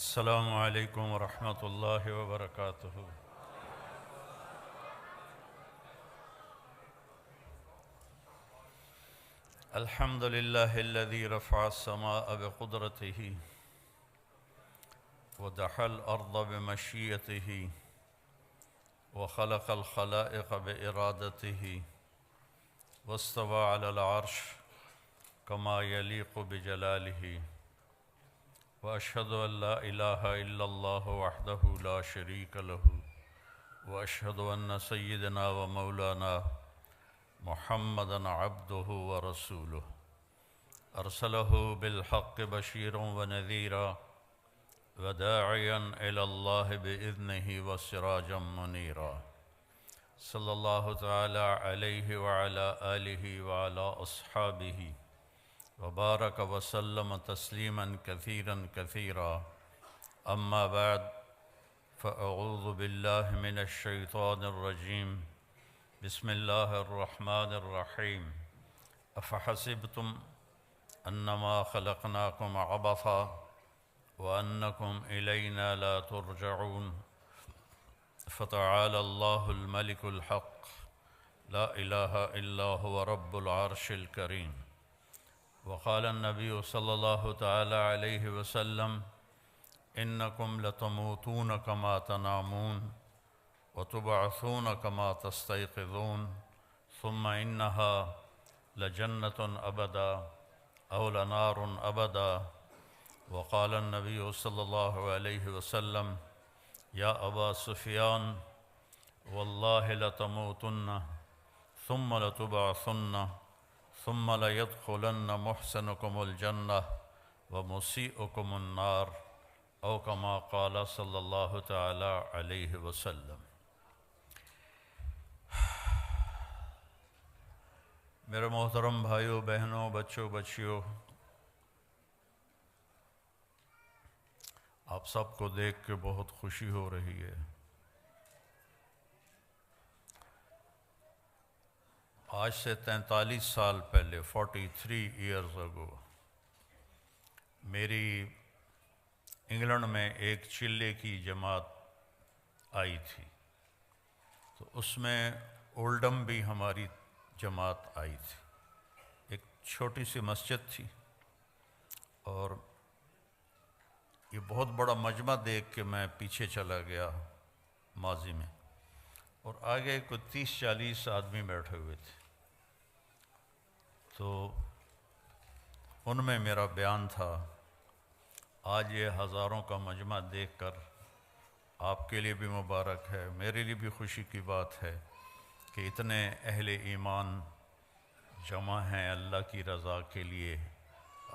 السلام علیکم ورحمۃ اللہ وبرکاتہ۔ الحمد للہ الذی رفع السماء بقدرته ودحى الأرض بمشیئته وخلق الخلائق بإرادته واستوى على العرش كما يليق بجلاله وأشهد أن لا إله إلا الله وحده لا شريك له وأشهد أن سيدنا ومولانا محمدًا عبده ورسوله أرسله بالحق بشيرا ونذيرا وداعيا إلى الله بإذنه وسراجا منيرا صلى الله تعالى عليه وعلى آله وعلى أصحابه وبارك وسلم تسليما كثيرا كثيرا أما بعد فأعوذ بالله من الشيطان الرجيم بسم الله الرحمن الرحيم أفحسبتم أنما خلقناكم عبثا وأنكم إلينا لا ترجعون فتعالى الله الملك الحق لا إله إلا هو رب العرش الكريم وقال النبي صلى الله تعالى عليه وسلم إنكم لتموتون كما تنامون وتبعثون كما تستيقظون ثم إنها لجنة أبدا أو لنار أبدا وقال النبي صلى الله عليه وسلم يا أبا سفيان والله لتموتن ثم لتبعثن ثم ليدخلن محسنكم الجنة ومسيئكم النار أو كما قال صلى الله تعالى عليه وسلم۔ میرے محترم بھائیوں، بہنوں، بچوں، بچیوں، آپ سب کو دیکھ کے بہت خوشی ہو رہی ہے۔ آج سے 43 سال پہلے 43 ایئرز اگو میری انگلینڈ میں ایک چلے کی جماعت آئی تھی، تو اس میں اولڈم بھی ہماری جماعت آئی تھی۔ ایک چھوٹی سی مسجد تھی اور یہ بہت بڑا مجمع دیکھ کے میں پیچھے چلا گیا ماضی میں، اور آگے کوئی 30-40 آدمی بیٹھے ہوئے تھے، تو ان میں میرا بیان تھا۔ آج یہ ہزاروں کا مجمع دیکھ کر آپ کے لیے بھی مبارک ہے، میرے لیے بھی خوشی کی بات ہے کہ اتنے اہل ایمان جمع ہیں اللہ کی رضا کے لیے،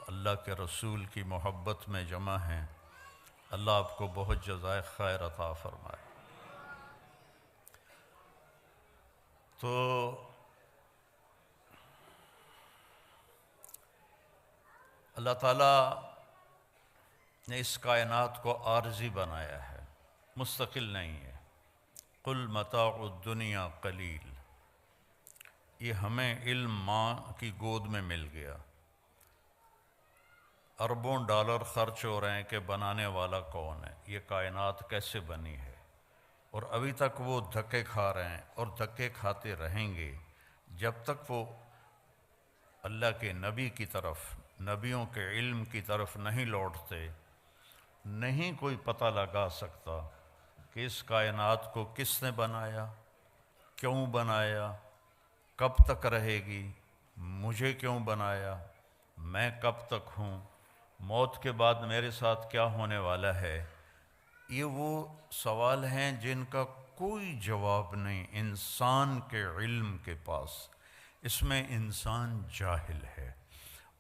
اللہ کے رسول کی محبت میں جمع ہیں۔ اللہ آپ کو بہت جزائے خیر عطا فرمائے۔ تو اللہ تعالیٰ نے اس کائنات کو عارضی بنایا ہے، مستقل نہیں ہے۔ قل متاع الدنیا قلیل، یہ ہمیں علم ماں کی گود میں مل گیا، اربوں ڈالر خرچ ہو رہے ہیں کہ بنانے والا کون ہے، یہ کائنات کیسے بنی ہے، اور ابھی تک وہ دھکے کھا رہے ہیں اور دھکے کھاتے رہیں گے جب تک وہ اللہ کے نبی کی طرف، نبیوں کے علم کی طرف نہیں لوٹتے۔ نہیں کوئی پتہ لگا سکتا کہ اس کائنات کو کس نے بنایا، کیوں بنایا، کب تک رہے گی، مجھے کیوں بنایا، میں کب تک ہوں، موت کے بعد میرے ساتھ کیا ہونے والا ہے۔ یہ وہ سوال ہیں جن کا کوئی جواب نہیں انسان کے علم کے پاس، اس میں انسان جاہل ہے۔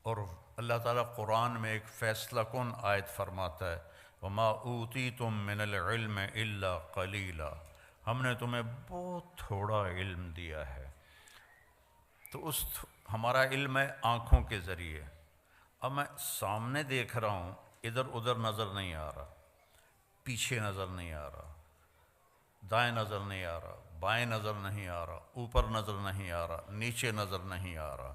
اور اللہ تعالیٰ قرآن میں ایک فیصلہ کن آیت فرماتا ہے وَمَا أُوتِيتُم مِّنَ الْعِلْمِ إِلَّا قَلِيلًا، ہم نے تمہیں بہت تھوڑا علم دیا ہے۔ تو ہمارا علم ہے آنکھوں کے ذریعے۔ اب میں سامنے دیکھ رہا ہوں، ادھر ادھر نظر نہیں آ رہا، پیچھے نظر نہیں آ رہا، دائیں نظر نہیں آ رہا، بائیں نظر نہیں آ رہا، اوپر نظر نہیں آ رہا، نیچے نظر نہیں آ رہا۔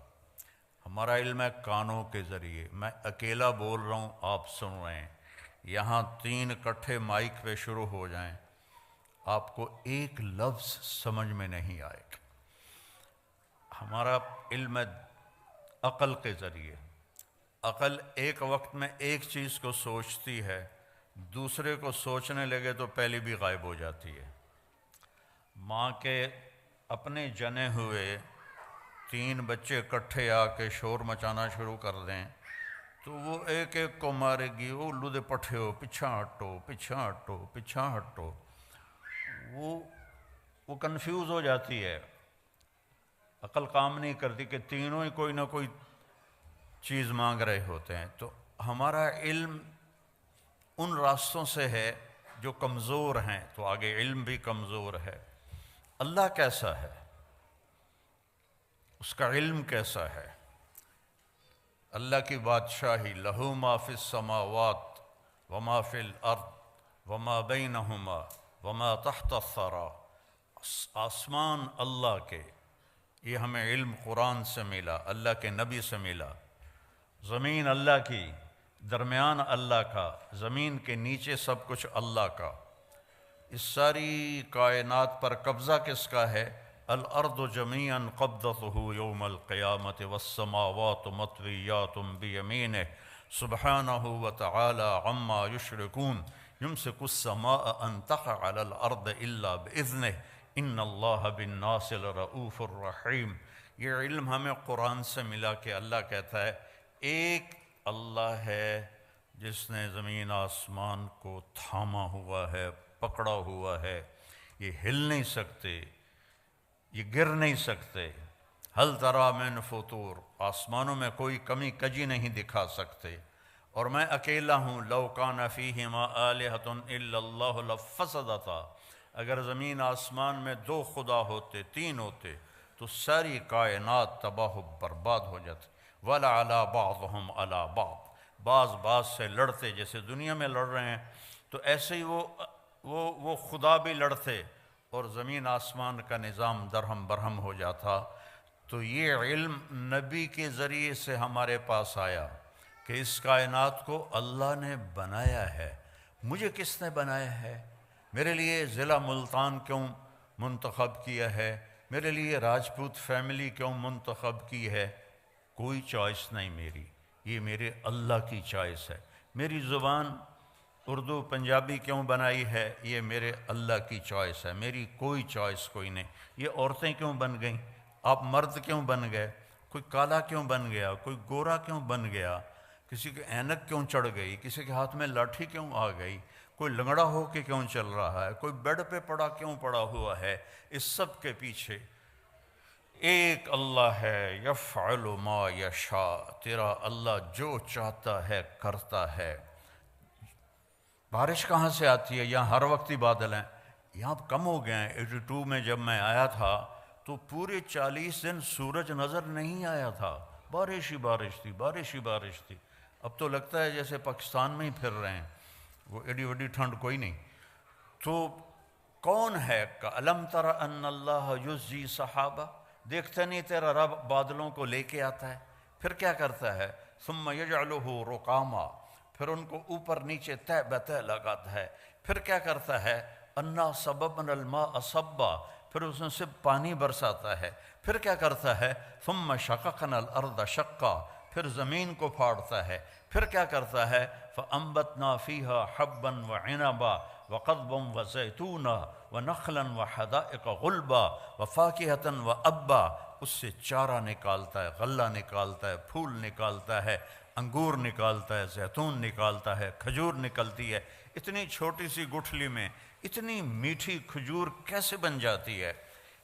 ہمارا علم ہے کانوں کے ذریعے، میں اکیلا بول رہا ہوں، آپ سن رہے ہیں، یہاں 3 اکٹھے مائک پہ شروع ہو جائیں، آپ کو ایک لفظ سمجھ میں نہیں آئے گا۔ ہمارا علم عقل کے ذریعے، عقل ایک وقت میں ایک چیز کو سوچتی ہے، دوسرے کو سوچنے لگے تو پہلی بھی غائب ہو جاتی ہے۔ ماں کے اپنے جنے ہوئے 3 بچے اکٹھے آ کے شور مچانا شروع کر دیں تو وہ ایک ایک کو مارے گی، وہ لودے پٹھے ہو، پیچھا ہٹو، پیچھا ہٹو، پیچھا ہٹو، وہ کنفیوز ہو جاتی ہے، عقل کام نہیں کرتی کہ تینوں ہی کوئی نہ کوئی چیز مانگ رہے ہوتے ہیں۔ تو ہمارا علم ان راستوں سے ہے جو کمزور ہیں، تو آگے علم بھی کمزور ہے۔ اللہ کیسا ہے، اس کا علم کیسا ہے؟ اللہ کی بادشاہی، لہو ما فی السماوات وما فی الارض وما بینہما وما تحت الثری، آسمان اللہ کے، یہ ہمیں علم قرآن سے ملا، اللہ کے نبی سے ملا۔ زمین اللہ کی، درمیان اللہ کا، زمین کے نیچے سب کچھ اللہ کا۔ اس ساری کائنات پر قبضہ کس کا ہے؟ الارض جميعا قبضته يوم القيامة والسماوات مطويات بيمينه سبحانه وتعالى عما يشركون يمسك السماء أن تقع على الأرض إلا بإذنه إن الله بالناس لرؤوف الرحيم۔ یہ علم ہمیں قرآن سے ملا کہ اللہ کہتا ہے ایک اللہ ہے جس نے زمین آسمان کو تھاما ہوا ہے، پکڑا ہوا ہے، یہ ہل نہیں سکتے، یہ گر نہیں سکتے۔ ہل تری من فطور، آسمانوں میں کوئی کمی کجی نہیں دکھا سکتے، اور میں اکیلا ہوں۔ لو کان فیہما آلہۃ الا اللہ لفسدتا، اگر زمین آسمان میں 2 خدا ہوتے، 3 ہوتے تو ساری کائنات تباہ و برباد ہو جاتی۔ وَلَعَلَىٰ بَعْضُهُمْ عَلَىٰ بَعْض، بعض سے لڑتے، جیسے دنیا میں لڑ رہے ہیں تو ایسے ہی وہ خدا بھی لڑتے اور زمین آسمان کا نظام درہم برہم ہو جاتا۔ تو یہ علم نبی کے ذریعے سے ہمارے پاس آیا کہ اس کائنات کو اللہ نے بنایا ہے۔ مجھے کس نے بنایا ہے؟ میرے لیے ضلع ملتان کیوں منتخب کیا ہے؟ میرے لیے راجپوت فیملی کیوں منتخب کی ہے؟ کوئی چوائس نہیں میری، یہ میرے اللہ کی چوائس ہے۔ میری زبان اردو پنجابی کیوں بنائی ہے؟ یہ میرے اللہ کی چوائس ہے، میری کوئی چوائس کوئی نہیں۔ یہ عورتیں کیوں بن گئیں؟ آپ مرد کیوں بن گئے؟ کوئی کالا کیوں بن گیا؟ کوئی گورا کیوں بن گیا؟ کسی کے اینک کیوں چڑھ گئی؟ کسی کے ہاتھ میں لاٹھی کیوں آ گئی؟ کوئی لنگڑا ہو کے کیوں چل رہا ہے؟ کوئی بیڈ پہ کیوں پڑا ہوا ہے؟ اس سب کے پیچھے ایک اللہ ہے، یفعل ما یشاء، تیرا اللہ جو چاہتا ہے کرتا ہے۔ بارش کہاں سے آتی ہے؟ یہاں ہر وقت ہی بادل ہیں، یہاں کم ہو گئے ہیں۔ 82 میں جب میں آیا تھا تو پورے 40 دن سورج نظر نہیں آیا تھا، بارش ہی بارش تھی، بارش ہی بارش تھی۔ اب تو لگتا ہے جیسے پاکستان میں ہی پھر رہے ہیں، وہ ایڈی وڈی ٹھنڈ کوئی نہیں۔ تو کون ہے؟ أَلَمْ تَرَ أَنَّ اللَّهَ يُزْجِي سَحَابًا، دیکھتا نہیں تیرا رب بادلوں کو لے کے آتا ہے؟ پھر کیا کرتا ہے؟ ثُمَّ يَجْعَلُهُ رُقَامًا، پھر ان کو اوپر نیچے تہ بتہ لگاتا ہے۔ پھر کیا کرتا ہے؟ أَنَّا صَبَبْنَا الْمَاءَ صَبًّا، پھر اس میں سے پانی برساتا ہے۔ پھر کیا کرتا ہے؟ ثُمَّ شَقَقْنَا الْأَرْضَ شَقًّا، پھر زمین کو پھاڑتا ہے۔ پھر کیا کرتا ہے؟ فَأَنبَتْنَا فِيهَا حَبًّا وَعِنَبًا وَقَضْبًا وَزَيْتُونًا وَنَخْلًا وَحَدَائِقَ غُلْبًا وَفَاكِهَةً وَأَبًّا، اس سے چارہ نکالتا ہے، غلہ نکالتا ہے، پھول نکالتا ہے، انگور نکالتا ہے، زیتون نکالتا ہے، کھجور نکلتی ہے۔ اتنی چھوٹی سی گٹھلی میں اتنی میٹھی کھجور کیسے بن جاتی ہے؟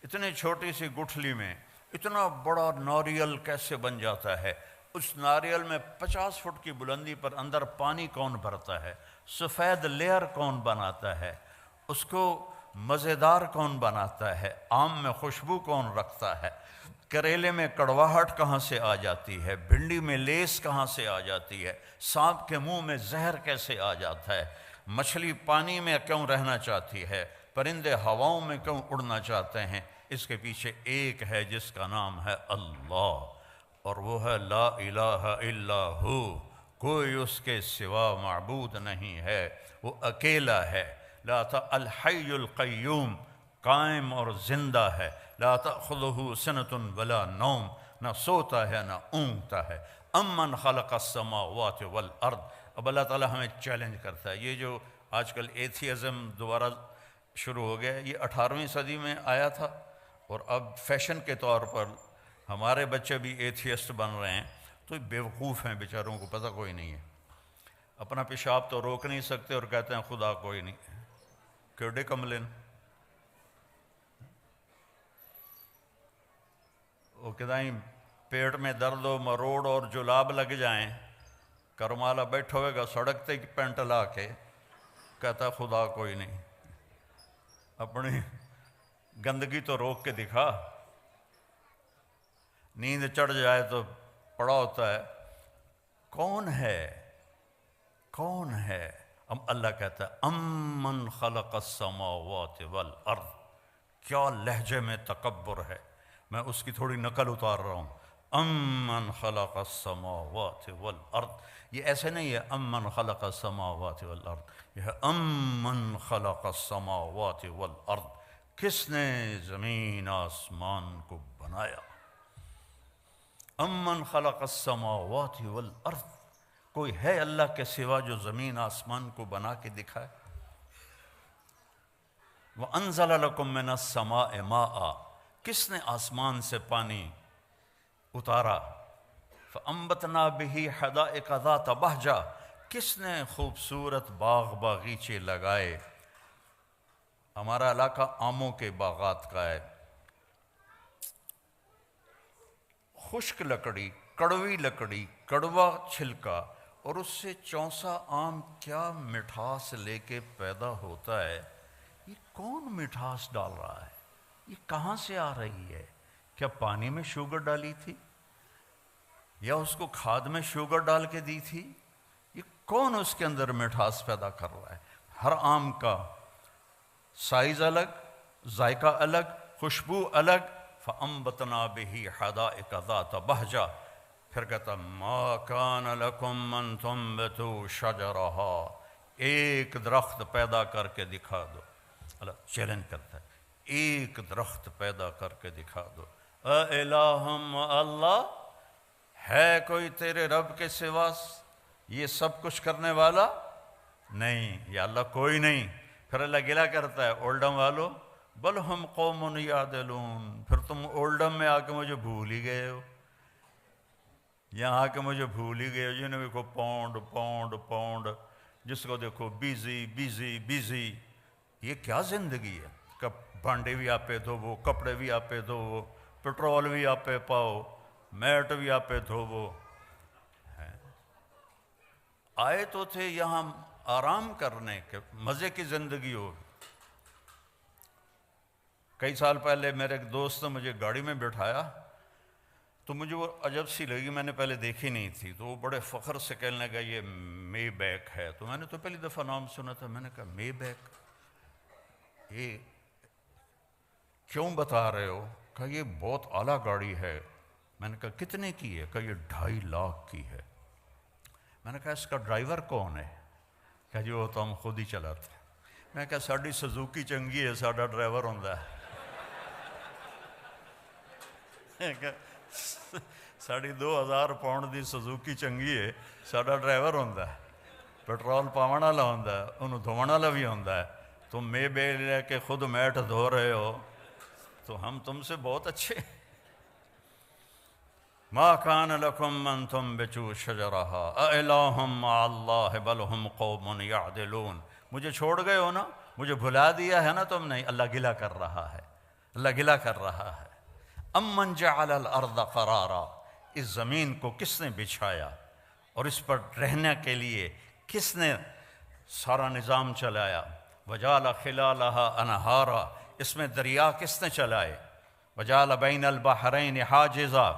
اتنی چھوٹی سی گٹھلی میں اتنا بڑا ناریل کیسے بن جاتا ہے؟ اس ناریل میں 50 فٹ کی بلندی پر اندر پانی کون بھرتا ہے؟ سفید لیئر کون بناتا ہے؟ اس کو مزیدار کون بناتا ہے؟ آم میں خوشبو کون رکھتا ہے؟ کریلے میں کڑواہٹ کہاں سے آ جاتی ہے؟ بھنڈی میں لیس کہاں سے آ جاتی ہے؟ سانپ کے منہ میں زہر کیسے آ جاتا ہے؟ مچھلی پانی میں کیوں رہنا چاہتی ہے؟ پرندے ہواؤں میں کیوں اڑنا چاہتے ہیں؟ اس کے پیچھے ایک ہے جس کا نام ہے اللہ، اور وہ ہے لا الہ الا ہو، کوئی اس کے سوا معبود نہیں ہے، وہ اکیلا ہے۔ لا الحی القیوم، قائم اور زندہ ہے۔ لا تأخذہ سنۃ ولا نوم، نہ سوتا ہے نہ اونگتا ہے۔ امن خلق السماوات والارض۔ اب اللہ تعالیٰ ہمیں چیلنج کرتا ہے۔ یہ جو آج کل ایتھیزم دوبارہ شروع ہو گیا ہے، یہ 18ویں صدی میں آیا تھا، اور اب فیشن کے طور پر ہمارے بچے بھی ایتھیسٹ بن رہے ہیں، تو یہ بیوقوف ہیں، بیچاروں کو پتہ کوئی نہیں ہے۔ اپنا پیشاب تو روک نہیں سکتے اور کہتے ہیں خدا کوئی نہیں، کیڑے کملن۔ وہ کدائیں پیٹ میں درد و مروڑ اور جلاب لگ جائیں، کرمالا بیٹھا ہوئے گا سڑک تے پینٹ لا کے، کہتا خدا کوئی نہیں۔ اپنی گندگی تو روک کے دکھا۔ نیند چڑھ جائے تو پڑا ہوتا ہے کون ہے، کون ہے؟ اب اللہ کہتا ہے امن خلق السماوات والارض۔ کیا لہجے میں تکبر ہے، میں اس کی تھوڑی نقل اتار رہا ہوں۔ امن خلق السماوات والارض، یہ ایسے نہیں ہے امن خلق السماوات والارض، یہ ہے امن خلق السماوات والارض، کس نے زمین آسمان کو بنایا۔ امن خلق السماوات والارض، کوئی ہے اللہ کے سوا جو زمین آسمان کو بنا کے دکھائے؟ وَأَنزَلَ لَكُم مِّنَ السَّمَاءِ مَاءً، کس نے آسمان سے پانی اتارا؟ فَأَنبَتْنَا بِهِ حَدَائِقَ ذَاتَ بَهْجَةٍ، کس نے خوبصورت باغ باغیچے لگائے؟ ہمارا علاقہ آموں کے باغات کا ہے۔ خشک لکڑی، کڑوی لکڑی، کڑوا چھلکا، اور اس سے چونسا آم کیا مٹھاس لے کے پیدا ہوتا ہے۔ یہ کون مٹھاس ڈال رہا ہے؟ یہ کہاں سے آ رہی ہے؟ کیا پانی میں شوگر ڈالی تھی یا اس کو کھاد میں شوگر ڈال کے دی تھی؟ یہ کون اس کے اندر مٹھاس پیدا کر رہا ہے؟ ہر آم کا سائز الگ، ذائقہ الگ، خوشبو الگ۔ فَأَنبَتْنَا بِهِ حَدَائِقَ ذَاتَ بَهْجَةٍ، پھر کہتا مَا كَانَ لَكُمْ أَن تُنبِتُوا شَجَرَهَا، ایک درخت پیدا کر کے دکھا دو۔ اللہ چیلنج کرتا ہے، ایک درخت پیدا کر کے دکھا دو۔ اَإِلَٰهٌ مَّعَ اللَّهِ، ہے کوئی تیرے رب کے سوا یہ سب کچھ کرنے والا؟ نہیں، یا اللہ کوئی نہیں۔ پھر اللہ گلہ کرتا ہے اولڈم والو، بل ہم قوم یعدلون، پھر تم اولڈم میں آ کے مجھے بھول ہی گئے ہو، یہاں آ کے مجھے بھول ہی گئے ہو۔ جنہیں دیکھو پاؤنڈ پاؤنڈ پاؤنڈ، جس کو دیکھو بیزی بیزی بیزی، یہ کیا زندگی ہے؟ بانڈے بھی آپ پہ دھوو، کپڑے بھی آپ پہ دھوو، پٹرول بھی آپ پہ پاؤ، میٹ بھی آپ پہ دھوو۔ آئے تو تھے یہاں آرام کرنے کے، مزے کی زندگی ہو۔ کئی سال پہلے میرے ایک دوست نے مجھے گاڑی میں بٹھایا تو مجھے وہ عجب سی لگی، میں نے پہلے دیکھی نہیں تھی، تو وہ بڑے فخر سے کہنے لگا یہ مے بیک ہے۔ تو میں نے تو پہلی دفعہ نام سنا تھا، میں نے کہا مے بیک، یہ کیوں بتا رہے ہو؟ کہا یہ بہت اعلیٰ گاڑی ہے۔ میں نے کہا کتنے کی ہے؟ کہا یہ 2.5 لاکھ کی ہے۔ میں نے کہا اس کا ڈرائیور کون ہے؟ کہا جی وہ تو ہم خود ہی چلاتے ہیں۔ میں نے کہا ساڑی سزوکی چنگی ہے، ساڑا ڈرائیور ہوندہ ہے۔ ساڑی 2000 پاؤنڈ دی سزوکی چنگی ہے، ساڑا ڈرائیور ہوندہ ہے، پیٹرول پاون والا ہوندہ ہے، انہوں دھوون والا بھی ہوندہ ہے۔ تم میں بے لے کے خود میٹ دھو رہے ہو تو ہم تم سے بہت اچھے۔ ما کان لکم ان تنبتوا شجرہا اِلٰہٌ مع اللہ بل ہم قوم یعدلون۔ مجھے چھوڑ گئے ہو نا، مجھے بھلا دیا ہے نا تم نے۔ اللہ گلہ کر رہا ہے، اللہ گلہ کر رہا ہے۔ امن جعل الارض قرارا، اس زمین کو کس نے بچھایا اور اس پر رہنے کے لیے کس نے سارا نظام چلایا؟ وجعل خلالہا انہارا، اس میں دریا کس نے چلائے؟ وجعل بین البحرین حاجزا،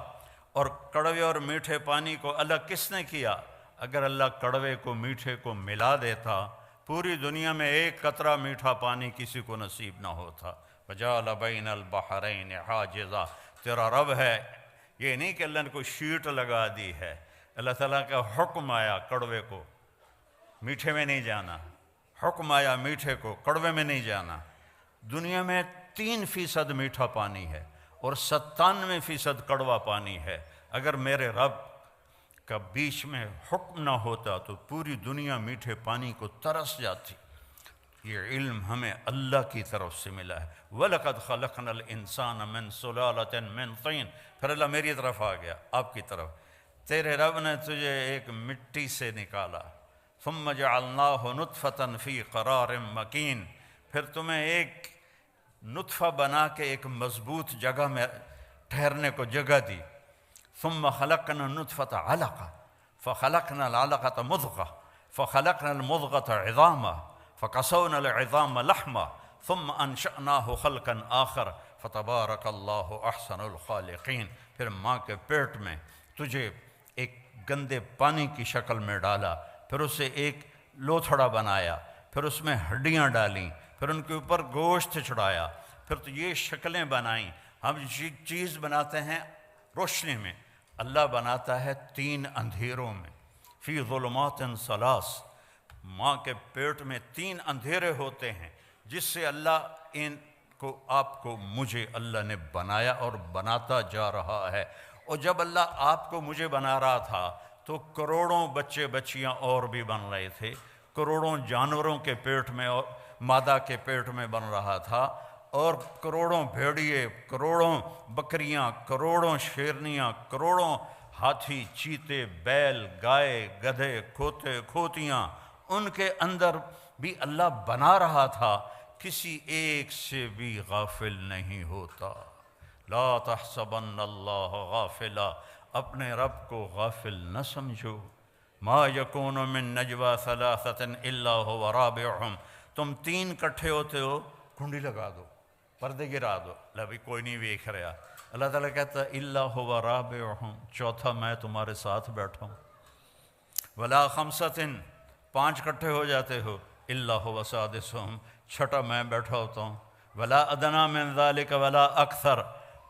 اور کڑوے اور میٹھے پانی کو الگ کس نے کیا؟ اگر اللہ کڑوے کو میٹھے کو ملا دیتا، پوری دنیا میں ایک قطرہ میٹھا پانی کسی کو نصیب نہ ہوتا۔ وجعل بین البحرین حاجزا، تیرا رب ہے، یہ نہیں کہ اللہ نے کوئی شیٹ لگا دی ہے، اللہ تعالیٰ کا حکم آیا کڑوے کو میٹھے میں نہیں جانا، حکم آیا میٹھے کو کڑوے میں نہیں جانا۔ دنیا میں 3% میٹھا پانی ہے اور 97% کڑوا پانی ہے۔ اگر میرے رب کا بیچ میں حکم نہ ہوتا تو پوری دنیا میٹھے پانی کو ترس جاتی۔ یہ علم ہمیں اللہ کی طرف سے ملا ہے۔ وَلَقَدْ خَلَقْنَا الْإِنسَانَ مِنْ سُلَالَةٍ مِنْ طِينٍ۔ پھر اللہ میری طرف آ گیا، آپ کی طرف۔ تیرے رب نے تجھے ایک مٹی سے نکالا، ثُمَّ جَعَلْنَاهُ نُطْفَةً فِي قَرَارٍ مَكِينٍ، پھر تمہیں ایک نطفہ بنا کے ایک مضبوط جگہ میں ٹھہرنے کو جگہ دی۔ ثم خلقنا النطفة علقة فخلقنا العلقة مضغة فخلقنا المضغة عظاما فكسونا العظام لحما ثم انشأناه خلقا آخر فتبارك الله احسن الخالقين۔ پھر ماں کے پیٹ میں تجھے ایک گندے پانی کی شکل میں ڈالا، پھر اسے ایک لوتھڑا بنایا، پھر اس میں ہڈیاں ڈالیں، پھر ان کے اوپر گوشت چڑھایا، پھر تو یہ شکلیں بنائیں۔ ہم چیز بناتے ہیں روشنی میں، اللہ بناتا ہے 3 اندھیروں میں۔ فی ظلمات ثلاث، ماں کے پیٹ میں 3 اندھیرے ہوتے ہیں جس سے اللہ ان کو آپ کو مجھے اللہ نے بنایا اور بناتا جا رہا ہے۔ اور جب اللہ آپ کو مجھے بنا رہا تھا تو کروڑوں بچے بچیاں اور بھی بن رہے تھے، کروڑوں جانوروں کے پیٹ میں اور مادہ کے پیٹ میں بن رہا تھا، اور کروڑوں بھیڑیے، کروڑوں بکریاں، کروڑوں شیرنیاں، کروڑوں ہاتھی، چیتے، بیل، گائے، گدھے، کھوتے، کھوتیاں، ان کے اندر بھی اللہ بنا رہا تھا، کسی ایک سے بھی غافل نہیں ہوتا۔ لا تحسبن اللہ غافلا، اپنے رب کو غافل نہ سمجھو۔ ما یکون من نجوى ثلاثة الا هو رابعهم، تم 3 کٹھے ہوتے ہو، کنڈی لگا دو، پردے گرا دو، ابھی کوئی نہیں دیکھ رہا۔ اللہ تعالیٰ کہتا ہے الا هو رابعهم، چوتھا میں تمہارے ساتھ بیٹھا ہوں۔ ولا خمسة، 5 کٹھے ہو جاتے ہو، الا هو سادسهم، چھٹا میں بیٹھا ہوتا ہوں۔ ولا ادنی من ذلك ولا اکثر،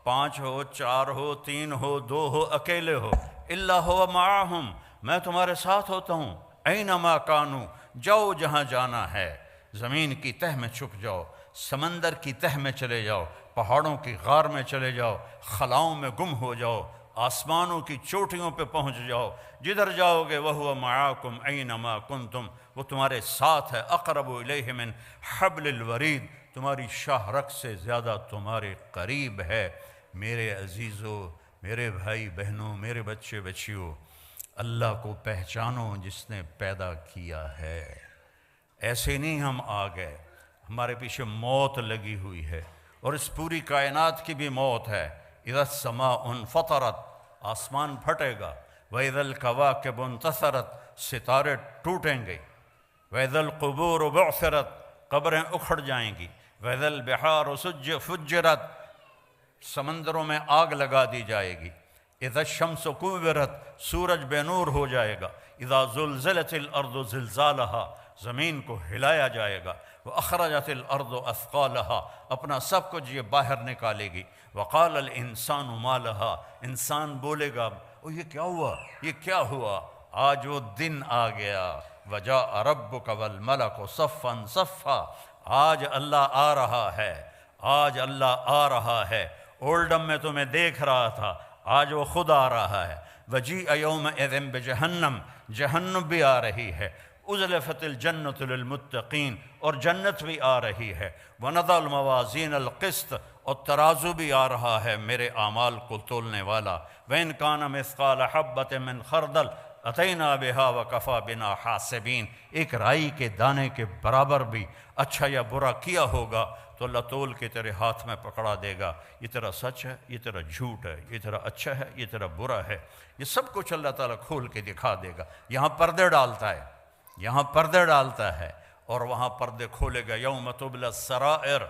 5 ہو، 4 ہو، 3 ہو، 2 ہو، اکیلے ہو، الا هو معهم، میں تمہارے ساتھ ہوتا ہوں۔ اینما کانوا، جاؤ جہاں جانا ہے، زمین کی تہ میں چھپ جاؤ، سمندر کی تہ میں چلے جاؤ، پہاڑوں کی غار میں چلے جاؤ، خلاؤں میں گم ہو جاؤ، آسمانوں کی چوٹیوں پہ پہنچ جاؤ، جدھر جاؤ گے وَهُوَ مَعَاكُمْ أَيْنَمَا كُنْتُمْ، وہ تمہارے ساتھ ہے۔ اقرب الیہ من حبل الورید، تمہاری شاہ رگ سے زیادہ تمہارے قریب ہے۔ میرے عزیزو، میرے بھائی بہنوں، میرے بچے بچیوں، اللہ کو پہچانو جس نے پیدا کیا ہے۔ ایسے نہیں ہم آ گئے، ہمارے پیچھے موت لگی ہوئی ہے، اور اس پوری کائنات کی بھی موت ہے۔ اذا السماء انفطرت، آسمان پھٹے گا، وَإِذَا الْكَوَاكِبُ انتثرت، ستارے ٹوٹیں گے، وَإِذَا الْقُبُورُ بُعْثِرَتْ، قبریں اکھڑ جائیں گی، وَإِذَا الْبِحَارُ فُجِّرَتْ، سمندروں میں آگ لگا دی جائے گی، اذا الشمس کورت، سورج بے نور ہو جائے گا، اذا زلزلت الارض زلزالها، زمین کو ہلایا جائے گا، واخرجت الارض اثقالها، اپنا سب کچھ یہ باہر نکالے گی، وقال الانسان ما لها، انسان بولے گا یہ کیا ہوا، یہ کیا ہوا، آج وہ دن آ گیا، وجاء ربک والملک صفا صفا، آج اللہ آ رہا ہے، آج اللہ آ رہا ہے۔ اولڈم میں تمہیں دیکھ رہا تھا، آج وہ خود آ رہا ہے۔ وجیء یومئذ بجہنم، جہنم بھی آ رہی ہے۔ ازلفت الجنۃ للمتقین، اور جنت بھی آ رہی ہے۔ ونضع الموازین القسط، اور ترازو بھی آ رہا ہے میرے اعمال کو تولنے والا۔ وإن كان مثقال حبۃ من خردل اتینا بہا وکفی بنا حاسبین، ایک رائی کے دانے کے برابر بھی اچھا یا برا کیا ہوگا تو اللہ تول کے تیرے ہاتھ میں پکڑا دے گا، یہ تیرا سچ ہے، یہ تیرا جھوٹ ہے، یہ تیرا اچھا ہے، یہ تیرا برا ہے، یہ سب کچھ اللہ تعالیٰ کھول کے دکھا دے گا۔ یہاں پردے ڈالتا ہے، یہاں پردے ڈالتا ہے، اور وہاں پردے کھولے گا۔ یوم تبلی السرائر،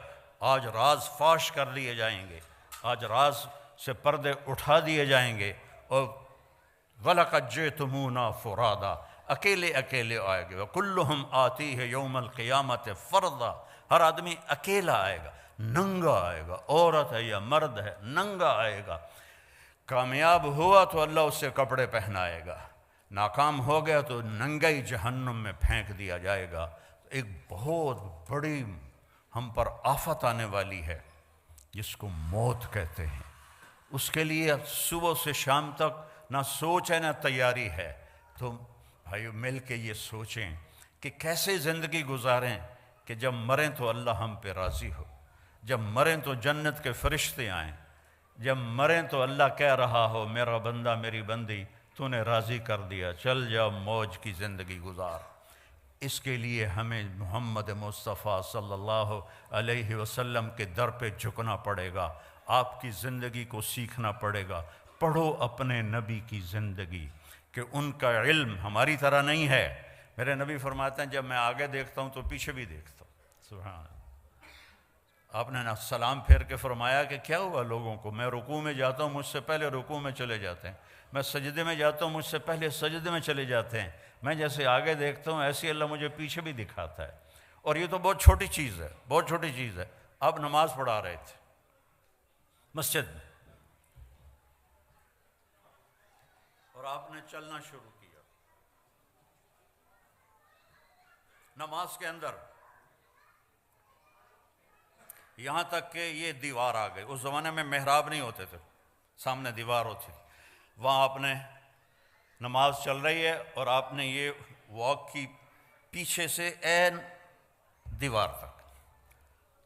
آج راز فاش کر لیے جائیں گے، آج راز سے پردے اٹھا دیے جائیں گے، اور وَلَقَدْ جِئْتُمُونَا فُرَادًا، اکیلے اکیلے آئے گے۔ وَكُلُّهُمْ آتِيهِ يَوْمَ الْقِيَامَةِ فَرْدًا، ہر آدمی اکیلا آئے گا، ننگا آئے گا، عورت ہے یا مرد ہے، ننگا آئے گا۔ کامیاب ہوا تو اللہ اس سے کپڑے پہنائے گا، ناکام ہو گیا تو ننگئی جہنم میں پھینک دیا جائے گا۔ ایک بہت بڑی ہم پر آفت آنے والی ہے جس کو موت کہتے ہیں۔ اس کے لیے صبح سے شام تک نہ سوچ ہے نہ تیاری ہے۔ تو بھائیو مل کے یہ سوچیں کہ کیسے زندگی گزاریں کہ جب مریں تو اللہ ہم پہ راضی ہو، جب مریں تو جنت کے فرشتے آئیں، جب مریں تو اللہ کہہ رہا ہو میرا بندہ میری بندی تو نے راضی کر دیا، چل جا موج کی زندگی گزار۔ اس کے لیے ہمیں محمد مصطفیٰ صلی اللہ علیہ وسلم کے در پہ جھکنا پڑے گا، آپ کی زندگی کو سیکھنا پڑے گا۔ پڑھو اپنے نبی کی زندگی کہ ان کا علم ہماری طرح نہیں ہے۔ میرے نبی فرماتے ہیں جب میں آگے دیکھتا ہوں تو پیچھے بھی دیکھتا ہوں۔ سبحان اللہ۔ آپ نے نا سلام پھیر کے فرمایا کہ کیا ہوا لوگوں کو، میں رکوع میں جاتا ہوں مجھ سے پہلے رکوع میں چلے جاتے ہیں، میں سجدے میں جاتا ہوں مجھ سے پہلے سجدے میں چلے جاتے ہیں، میں جیسے آگے دیکھتا ہوں ایسے اللہ مجھے پیچھے بھی دکھاتا ہے۔ اور یہ تو بہت چھوٹی چیز ہے، بہت چھوٹی چیز ہے۔ آپ نماز پڑھا رہے تھے مسجد میں اور آپ نے چلنا شروع کیا نماز کے اندر، یہاں تک کہ یہ دیوار آ گئی۔ اس زمانے میں محراب نہیں ہوتے تھے، سامنے دیوار ہوتی تھی، وہاں آپ نے نماز چل رہی ہے اور آپ نے یہ واک کی پیچھے سے این دیوار تک،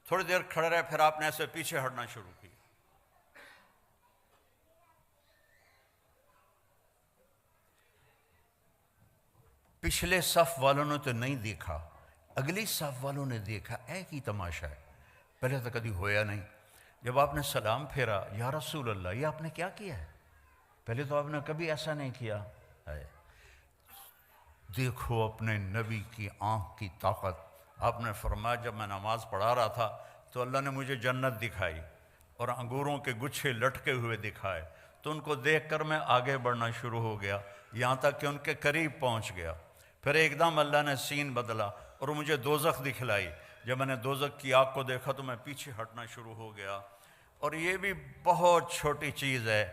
تھوڑی دیر کھڑے رہے، پھر آپ نے ایسے پیچھے ہٹنا شروع کی۔ پچھلے صف والوں نے تو نہیں دیکھا، اگلی صف والوں نے دیکھا، ایک ہی تماشا ہے، پہلے تو کبھی ہویا نہیں۔ جب آپ نے سلام پھیرا، یا رسول اللہ یہ آپ نے کیا کیا ہے؟ پہلے تو آپ نے کبھی ایسا نہیں کیا ہے۔ دیکھو اپنے نبی کی آنکھ کی طاقت۔ آپ نے فرمایا جب میں نماز پڑھا رہا تھا تو اللہ نے مجھے جنت دکھائی اور انگوروں کے گچھے لٹکے ہوئے دکھائے، تو ان کو دیکھ کر میں آگے بڑھنا شروع ہو گیا، یہاں تک کہ ان کے قریب پہنچ گیا۔ پھر ایک دم اللہ نے سین بدلا اور مجھے دوزخ دکھلائی۔ جب میں نے دوزخ کی آگ کو دیکھا تو میں پیچھے ہٹنا شروع ہو گیا۔ اور یہ بھی بہت چھوٹی چیز ہے،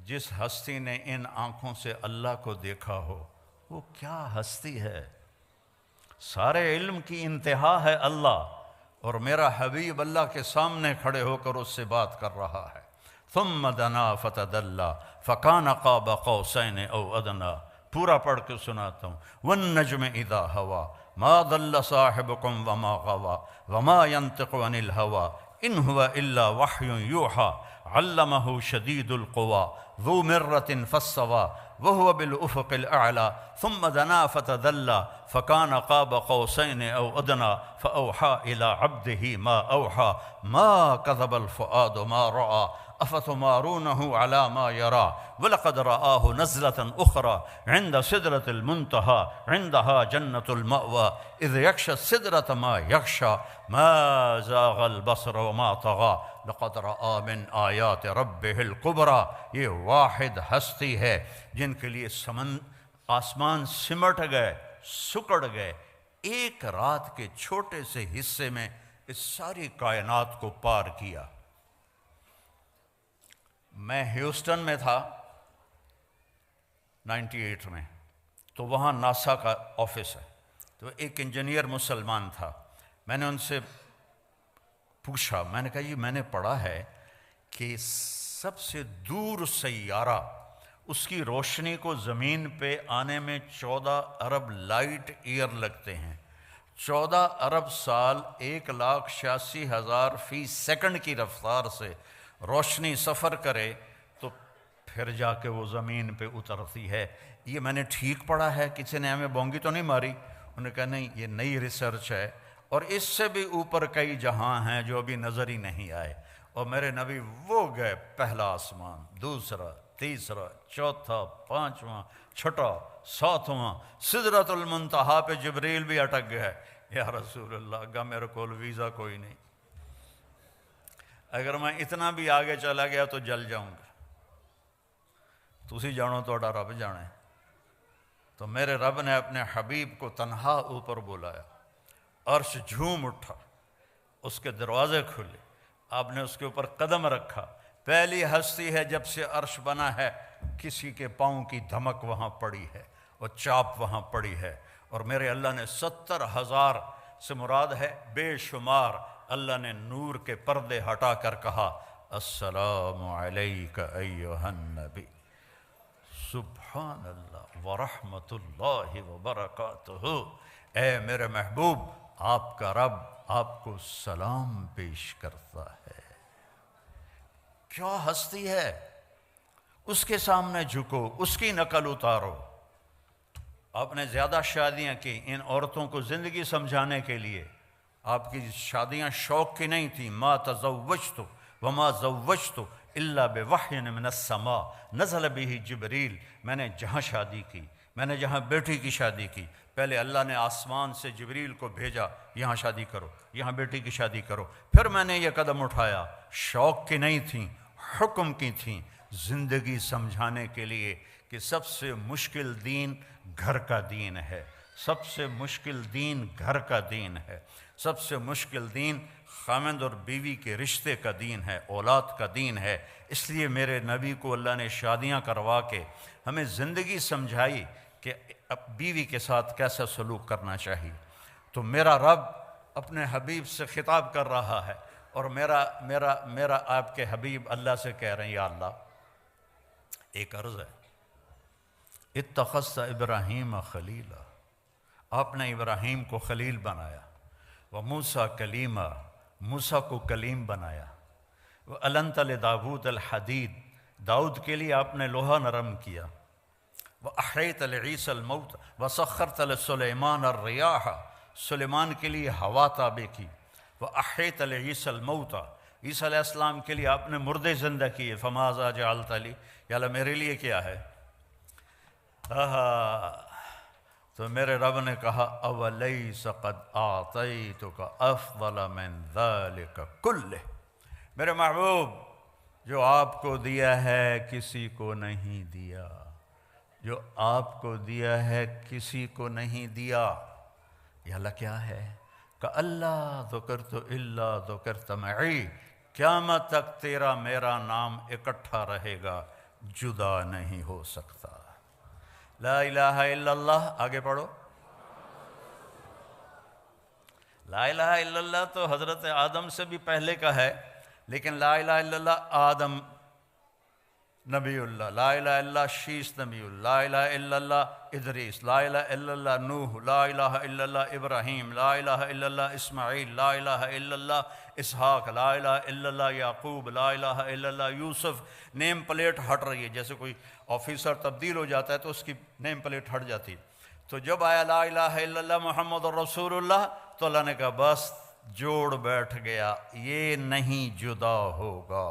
جس ہستی نے ان آنکھوں سے اللہ کو دیکھا ہو وہ کیا ہستی ہے۔ سارے علم کی انتہا ہے اللہ، اور میرا حبیب اللہ کے سامنے کھڑے ہو کر اس سے بات کر رہا ہے۔ ثم دنا فتدلی فکان قاب قوسین او ادنی، پورا پڑھ کے سناتا ہوں۔ والنجم اذا ہوا ما ضل صاحبکم وما غوا وما ينطق عن الہوا ان هو الا وحی یوحی علمہ شدید القوی ذو مرۃ فاستوی وهو بالافق الاعلی ثم دنا فتدلی فکان قاب قوسین او ادنی فاوحی الی عبده ما اوحی ما کذب الفؤاد ما رأى افتمارونه على ما يرى ولقد رآه نزلة أخرى عند سدرة المنتهى عندها جنة المأوى إذ يغشى السدرة ما يغشى ما زاغ البصر وما طغى لقد رآ من آیات ربه الكبرى۔ یہ واحد ہستی ہے جن کے لیے آسمان سمٹ گئے، سکڑ گئے، ایک رات کے چھوٹے سے حصے میں اس ساری کائنات کو پار کیا۔ میں ہیوسٹن میں تھا 98 میں، تو وہاں ناسا کا آفس ہے، تو ایک انجینئر مسلمان تھا۔ میں نے ان سے پوچھا، میں نے کہا جی میں نے پڑھا ہے کہ سب سے دور سیارہ اس کی روشنی کو زمین پہ آنے میں 14 ارب لائٹ ایئر لگتے ہیں، 14 ارب سال 1,86,000 فی سیکنڈ کی رفتار سے روشنی سفر کرے تو پھر جا کے وہ زمین پہ اترتی ہے۔ یہ میں نے ٹھیک پڑھا ہے؟ کسی نے ہمیں بونگی تو نہیں ماری؟ انہوں نے کہا نہیں، یہ نئی ریسرچ ہے، اور اس سے بھی اوپر کئی جہاں ہیں جو ابھی نظر ہی نہیں آئے۔ اور میرے نبی وہ گئے پہلا آسمان، دوسرا، تیسرا، چوتھا، پانچواں، چھٹا، ساتواں، سدرۃ المنتہا پہ جبریل بھی اٹک گئے۔ یا رسول اللہ گا میرے کول ویزا کوئی نہیں، اگر میں اتنا بھی آگے چلا گیا تو جل جاؤں گا۔ تسی جانو توڑا رب جانے۔ تو میرے رب نے اپنے حبیب کو تنہا اوپر بلایا، عرش جھوم اٹھا، اس کے دروازے کھلے، آپ نے اس کے اوپر قدم رکھا۔ پہلی ہستی ہے جب سے عرش بنا ہے کسی کے پاؤں کی دھمک وہاں پڑی ہے، اور چاپ وہاں پڑی ہے، اور میرے اللہ نے 70,000 سے مراد ہے بے شمار، اللہ نے نور کے پردے ہٹا کر کہا السلام علیک ایھا النبی، سبحان اللہ ورحمۃ اللہ وبرکاتہ، اے میرے محبوب آپ کا رب آپ کو سلام پیش کرتا ہے۔ کیا ہستی ہے، اس کے سامنے جھکو، اس کی نقل اتارو۔ آپ نے زیادہ شادیاں کی، ان عورتوں کو زندگی سمجھانے کے لیے۔ آپ کی شادیاں شوق کی نہیں تھیں، ما تزوجت وما زوجت الا بوحی من السماء نزل به جبریل، میں نے جہاں شادی کی، میں نے جہاں بیٹی کی شادی کی، پہلے اللہ نے آسمان سے جبریل کو بھیجا، یہاں شادی کرو، یہاں بیٹی کی شادی کرو، پھر میں نے یہ قدم اٹھایا۔ شوق کی نہیں تھیں، حکم کی تھیں، زندگی سمجھانے کے لیے کہ سب سے مشکل دین گھر کا دین ہے، سب سے مشکل دین گھر کا دین ہے، سب سے مشکل دین خاوند اور بیوی کے رشتے کا دین ہے، اولاد کا دین ہے۔ اس لیے میرے نبی کو اللہ نے شادیاں کروا کے ہمیں زندگی سمجھائی کہ بیوی کے ساتھ کیسا سلوک کرنا چاہیے۔ تو میرا رب اپنے حبیب سے خطاب کر رہا ہے، اور میرا آپ کے حبیب اللہ سے کہہ رہے ہیں یا اللہ ایک عرض ہے، اتخذت ابراہیم خلیلا، آپ نے ابراہیم کو خلیل بنایا، وموسیٰ کلیما، موسیٰ کو کلیم بنایا، وَأَلَنْتَ لِدَاوُودَ الْحَدِيدَ، داؤد کے لیے آپ نے لوہا نرم کیا، وَأَحْيَيْتَ لِعِيسَى الْمَوْتَ وَسَخَّرْتَ لِسُلَيْمَانَ الرِّيَاحَ، سلیمان کے لیے ہوا تابع کی، وَأَحْيَيْتَ لِعِيسَى الْمَوْتَ، عیسیٰ علیہ السلام کے لیے آپ نے مردے زندہ کیے، فَمَاذَا جَعَلْتَ لِي، یا اللہ میرے لیے کیا ہے؟ تو میرے رب نے کہا اولیس قد اعطیتک افضل من ذلک کلہ، میرے محبوب جو آپ کو دیا ہے کسی کو نہیں دیا، جو آپ کو دیا ہے کسی کو نہیں دیا۔ یا اللہ کیا ہے؟ کہ اللہ ذکرت الا ذکرت معی، قیامت تک تیرا میرا نام اکٹھا رہے گا، جدا نہیں ہو سکتا۔ لا الہ الا اللہ، آگے پڑھو۔ لا الہ الا اللہ تو حضرت آدم سے بھی پہلے کا ہے، لیکن لا الہ الا اللہ آدم نبی اللہ، لا الہ الا اللہ شیس نبی اللہ، لا الہ الا اللہ ادریس، لا الہ الا اللہ نوح، لا الہ الا اللہ ابراہیم، لا الہ الا اللہ اسماعیل، لا الہ الا اللہ اسحاق، لا الہ الا اللہ یعقوب، لا الہ الا اللہ یوسف۔ نیم پلیٹ ہٹ رہی ہے، جیسے کوئی آفیسر تبدیل ہو جاتا ہے تو اس کی نیم پلیٹ ہٹ جاتی ہے۔ تو جب آیا لا الہ الا اللہ محمد رسول اللہ تو اللہ نے کہا بس جوڑ بیٹھ گیا، یہ نہیں جدا ہوگا۔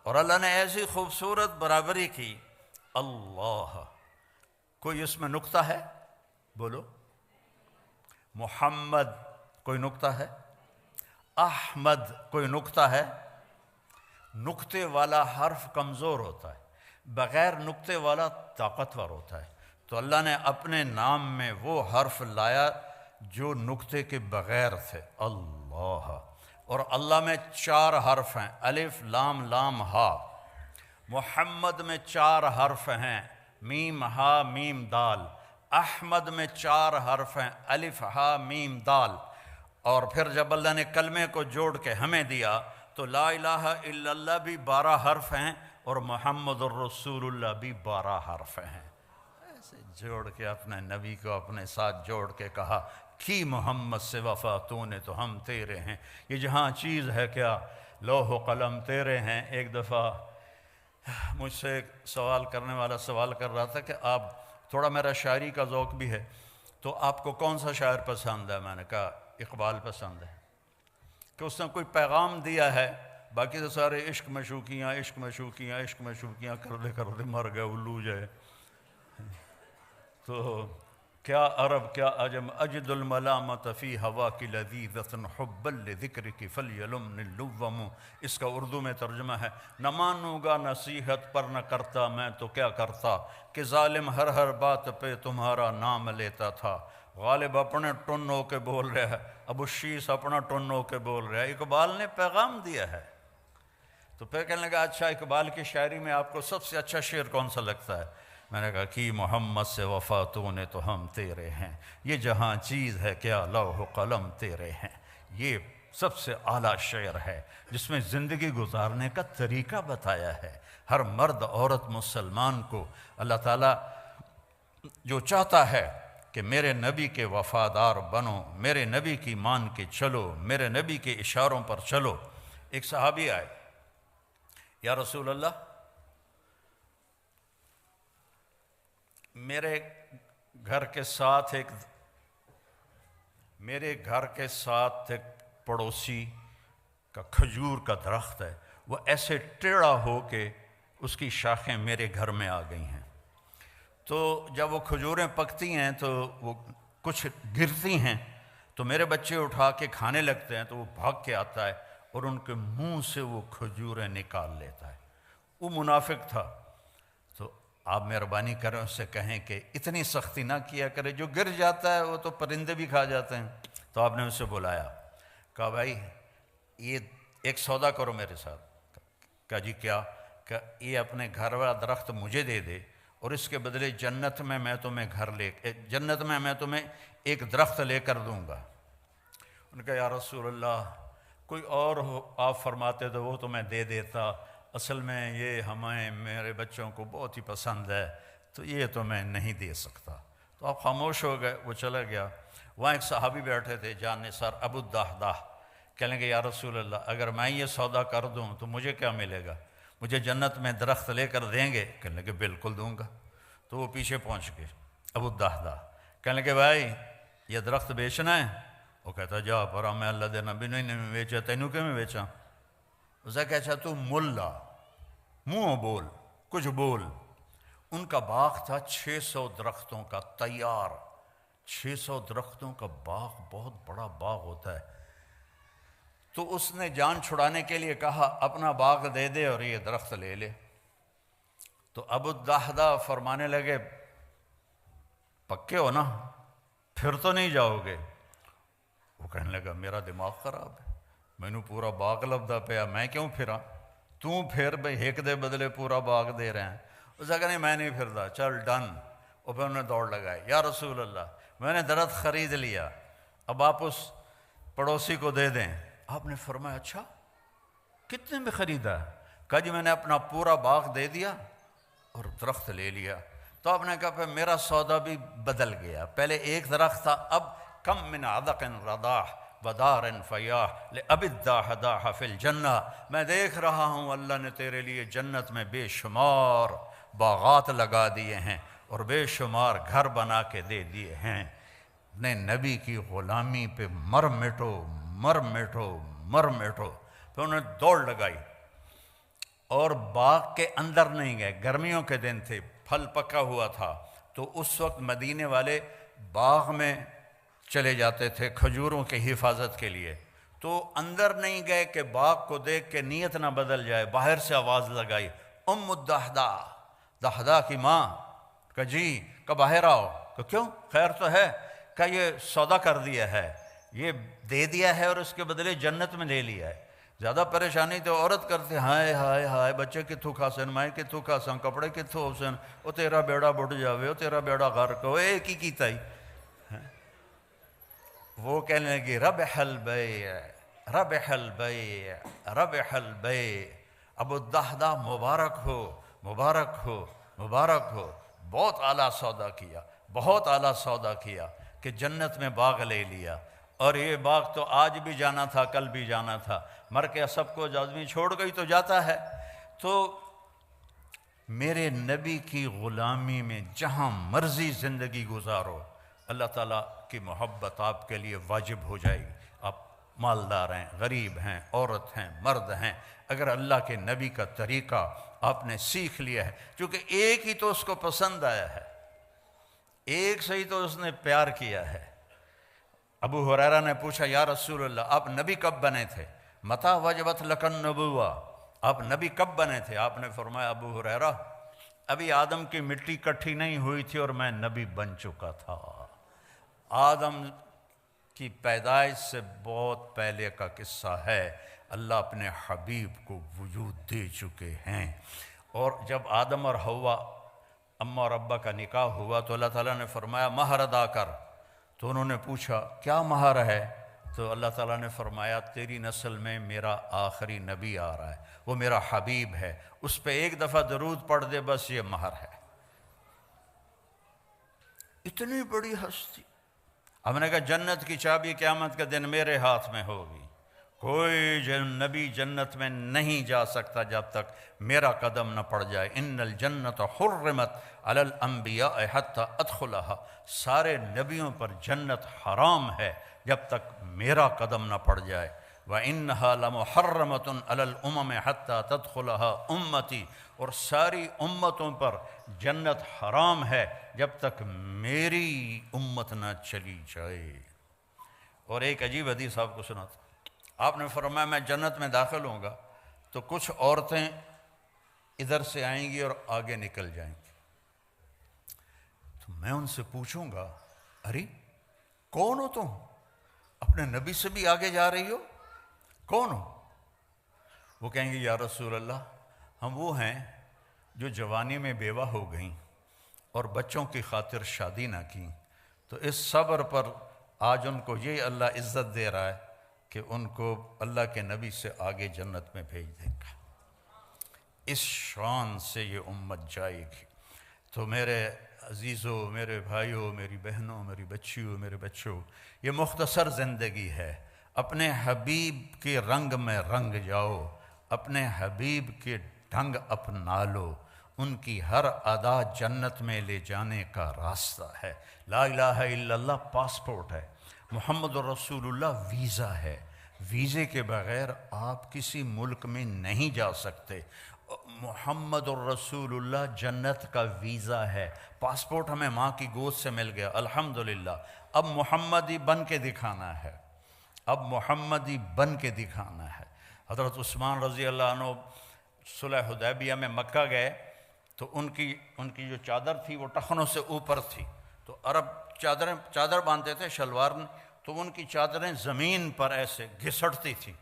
اور اللہ نے ایسی خوبصورت برابری کی، اللہ کوئی اس میں نقطہ ہے؟ بولو۔ محمد کوئی نقطہ ہے؟ احمد کوئی نقطہ ہے؟ نقطے والا حرف کمزور ہوتا ہے، بغیر نقطے والا طاقتور ہوتا ہے۔ تو اللہ نے اپنے نام میں وہ حرف لایا جو نقطے کے بغیر تھے، اللہ۔ اور اللہ میں 4 حرف ہیں، الف لام لام ہا۔ محمد میں 4 حرف ہیں، میم ہا میم دال۔ احمد میں 4 حرف ہیں، الف ہا میم دال۔ اور پھر جب اللہ نے کلمے کو جوڑ کے ہمیں دیا تو لا الہ الا اللہ بھی 12 حرف ہیں اور محمد الرسول اللہ بھی 12 حرف ہیں۔ ایسے جوڑ کے اپنے نبی کو اپنے ساتھ جوڑ کے کہا کی محمد سے وفا تو نے تو ہم تیرے ہیں، یہ جہاں چیز ہے کیا لوح و قلم تیرے ہیں۔ ایک دفعہ مجھ سے ایک سوال کرنے والا سوال کر رہا تھا کہ آپ تھوڑا، میرا شاعری کا ذوق بھی ہے، تو آپ کو کون سا شاعر پسند ہے؟ میں نے کہا اقبال پسند ہے، کہ اس نے کوئی پیغام دیا ہے، باقی تو سارے عشق مشوقیاں عشق مشوقیاں عشق مشوقیاں کرتے مر گئے الو جائے۔ تو کیا عرب کیا عجم اجد الملامت فی ہوا کی لذیذۃ حبا لذکرک فلیلمنی اللوم، اس کا اردو میں ترجمہ ہے نہ مانوں گا نصیحت پر نہ کرتا میں تو کیا کرتا، کہ ظالم ہر بات پہ تمہارا نام لیتا تھا۔ غالب اپنے ٹن ہو کے بول رہا ہے، ابو شیس اپنا ٹن ہو کے بول رہا ہے، اقبال نے پیغام دیا ہے۔ تو پھر کہنے لگا اچھا اقبال کی شاعری میں آپ کو سب سے اچھا شعر کون سا لگتا ہے؟ میں نے کہا کہ محمد سے وفا تو نے تو ہم تیرے ہیں، یہ جہاں چیز ہے کیا لوح و قلم تیرے ہیں۔ یہ سب سے اعلیٰ شعر ہے جس میں زندگی گزارنے کا طریقہ بتایا ہے۔ ہر مرد عورت مسلمان کو اللہ تعالیٰ جو چاہتا ہے کہ میرے نبی کے وفادار بنو، میرے نبی کی مان کے چلو، میرے نبی کے اشاروں پر چلو۔ ایک صحابی آئے، یا رسول اللہ میرے گھر کے ساتھ ایک پڑوسی کا کھجور کا درخت ہے، وہ ایسے ٹیڑھا ہو کے اس کی شاخیں میرے گھر میں آ گئی ہیں، تو جب وہ کھجوریں پکتی ہیں تو وہ کچھ گرتی ہیں تو میرے بچے اٹھا کے کھانے لگتے ہیں، تو وہ بھاگ کے آتا ہے اور ان کے منہ سے وہ کھجوریں نکال لیتا ہے۔ وہ منافق تھا، تو آپ مہربانی کریں اس سے کہیں کہ اتنی سختی نہ کیا کرے، جو گر جاتا ہے وہ تو پرندے بھی کھا جاتے ہیں۔ تو آپ نے اسے بلایا، کہا بھائی یہ ایک سودا کرو میرے ساتھ۔ کہا جی کیا؟ کہ یہ اپنے گھر والا درخت مجھے دے دے اور اس کے بدلے جنت میں میں تمہیں ایک درخت لے کر دوں گا۔ ان کا یا رسول اللہ کوئی اور ہو آپ فرماتے تو وہ تو میں دے دیتا، اصل میں یہ میرے بچوں کو بہت ہی پسند ہے تو یہ تو میں نہیں دے سکتا۔ تو آپ خاموش ہو گئے، وہ چلا گیا۔ وہاں ایک صحابی بیٹھے تھے جان نثار ابو الدحداح، کہنے کہ یا رسول اللہ اگر میں یہ سودا کر دوں تو مجھے کیا ملے گا؟ مجھے جنت میں درخت لے کر دیں گے؟ کہنے لگے بالکل دوں گا۔ تو وہ پیچھے پہنچ گئے ابو الدحداح، کہنے لگے بھائی یہ درخت بیچنا ہے؟ وہ کہتا جا پرا میں اللہ دے نبی نے نہیں بیچا، تینوں کیوں میں بیچا؟ اسے کہا تو ملا منہ بول کچھ بول۔ ان کا باغ تھا 600 درختوں کا تیار، 600 درختوں کا باغ بہت بڑا باغ ہوتا ہے۔ تو اس نے جان چھڑانے کے لیے کہا اپنا باغ دے دے اور یہ درخت لے لے۔ تو ابو الدحداح فرمانے لگے پکے ہو نا، پھر تو نہیں جاؤ گے؟ وہ کہنے لگا میرا دماغ خراب ہے، میں نے پورا باغ لبدا پیا، میں کیوں پھراں؟ تو پھر بھئی ایک دے بدلے پورا باغ دے رہے ہیں۔ اس نے کہا نہیں میں نہیں پھرتا، چل ڈن۔ اور پھر انہوں نے دوڑ لگائی، یا رسول اللہ میں نے درخت خرید لیا، اب آپ اس پڑوسی کو دے دیں۔ آپ نے فرمایا اچھا کتنے میں خریدا؟ کہا جی میں نے اپنا پورا باغ دے دیا اور درخت لے لیا۔ تو آپ نے کہا پھر میرا سودا بھی بدل گیا، پہلے ایک درخت تھا، اب کم من عدق رضاح ودار فیاح لأبی الدحداح فی الجنہ، میں دیکھ رہا ہوں اللہ نے تیرے لیے جنت میں بے شمار باغات لگا دیے ہیں اور بے شمار گھر بنا کے دے دیے ہیں، اپنے نبی کی غلامی پہ مر مٹو مر مٹو مر مٹو۔ پھر انہوں نے دوڑ لگائی اور باغ کے اندر نہیں گئے، گرمیوں کے دن تھے، پھل پکا ہوا تھا، تو اس وقت مدینے والے باغ میں چلے جاتے تھے کھجوروں کی حفاظت کے لیے، تو اندر نہیں گئے کہ باغ کو دیکھ کے نیت نہ بدل جائے، باہر سے آواز لگائی ام الدحداح، دحداح کی ماں، کہ جی کہ باہر آؤ۔ کہ کیوں خیر تو ہے؟ کہ یہ سودا کر دیا ہے، یہ دے دیا ہے اور اس کے بدلے جنت میں لے لیا ہے۔ زیادہ پریشانی تو عورت کرتے ہائے ہائے ہائے بچے کتھوں کھاسن، مائیں کتھوں کھاسن، کپڑے کتھوں ہوسن، او تیرا بیڑا بڑھ جاوے، او تیرا بیڑا غرق ہو، ایک ہی کیتا ہی۔ وہ کہنے لگی ربح البیع ربح البیع ربح البیع، ابو الدحداح مبارک ہو مبارک ہو مبارک ہو، بہت اعلیٰ سودا کیا، بہت اعلیٰ سودا کیا کہ جنت میں باغ لے لیا، اور یہ باغ تو آج بھی جانا تھا کل بھی جانا تھا، مر کے سب کو آدمی چھوڑ گئی تو جاتا ہے۔ تو میرے نبی کی غلامی میں جہاں مرضی زندگی گزارو، اللہ تعالیٰ کی محبت آپ کے لیے واجب ہو جائے گی۔ آپ مالدار ہیں، غریب ہیں، عورت ہیں، مرد ہیں، اگر اللہ کے نبی کا طریقہ آپ نے سیکھ لیا ہے، چونکہ ایک ہی تو اس کو پسند آیا ہے، ایک سے ہی تو اس نے پیار کیا ہے۔ ابو ہریرہ نے پوچھا یا رسول اللہ آپ نبی کب بنے تھے؟ متی وجبت لک النبوہ، آپ نبی کب بنے تھے؟ آپ نے فرمایا ابو ہریرہ ابھی آدم کی مٹی کٹھی نہیں ہوئی تھی اور میں نبی بن چکا تھا۔ آدم کی پیدائش سے بہت پہلے کا قصہ ہے، اللہ اپنے حبیب کو وجود دے چکے ہیں، اور جب آدم اور حوا اماں اور ابا کا نکاح ہوا تو اللہ تعالیٰ نے فرمایا مہر ادا کر، تو انہوں نے پوچھا کیا مہر ہے؟ تو اللہ تعالیٰ نے فرمایا تیری نسل میں میرا آخری نبی آ رہا ہے، وہ میرا حبیب ہے، اس پہ ایک دفعہ درود پڑھ دے، بس یہ مہر ہے۔ اتنی بڑی ہستی۔ ہم نے کہا جنت کی چابی قیامت کے دن میرے ہاتھ میں ہوگی، کوئی نبی جنت میں نہیں جا سکتا جب تک میرا قدم نہ پڑ جائے۔ ان الجنت حرمت علی الانبیاء حتی ادخلها، سارے نبیوں پر جنت حرام ہے جب تک میرا قدم نہ پڑ جائے۔ وَإِنَّهَا لَمُحَرَّمَةٌ عَلَى الْأُمَمِ حَتَّى تَدْخُلَهَا أُمَّتِي، اور ساری امتوں پر جنت حرام ہے جب تک میری امت نہ چلی جائے۔ اور ایک عجیب حدیث آپ کو سناتا، آپ نے فرمایا میں جنت میں داخل ہوں گا تو کچھ عورتیں ادھر سے آئیں گی اور آگے نکل جائیں گی، تو میں ان سے پوچھوں گا ارے کون ہو تم؟ اپنے نبی سے بھی آگے جا رہی ہو، کون ہو؟ وہ کہیں گے یا رسول اللہ ہم وہ ہیں جو جوانی میں بیوہ ہو گئیں اور بچوں کی خاطر شادی نہ کی، تو اس صبر پر آج ان کو یہ اللہ عزت دے رہا ہے کہ ان کو اللہ کے نبی سے آگے جنت میں بھیج دے گا۔ اس شان سے یہ امت جائے گی۔ تو میرے عزیزوں، میرے بھائیوں، میری بہنوں، میری بچیوں، میرے بچوں، یہ مختصر زندگی ہے، اپنے حبیب کے رنگ میں رنگ جاؤ، اپنے حبیب کے ڈھنگ اپنا لو، ان کی ہر ادا جنت میں لے جانے کا راستہ ہے۔ لا الہ الا اللہ پاسپورٹ ہے، محمد الرسول اللہ ویزا ہے، ویزے کے بغیر آپ کسی ملک میں نہیں جا سکتے۔ محمد الرسول اللہ جنت کا ویزا ہے، پاسپورٹ ہمیں ماں کی گود سے مل گیا الحمدللہ، اب محمدی بن کے دکھانا ہے، اب محمدی بن کے دکھانا ہے۔ حضرت عثمان رضی اللہ عنہ صلح حدیبیہ میں مکہ گئے تو ان کی جو چادر تھی وہ ٹخنوں سے اوپر تھی، تو عرب چادر باندھتے تھے شلوار میں، تو ان کی چادریں زمین پر ایسے گھسٹتی تھیں،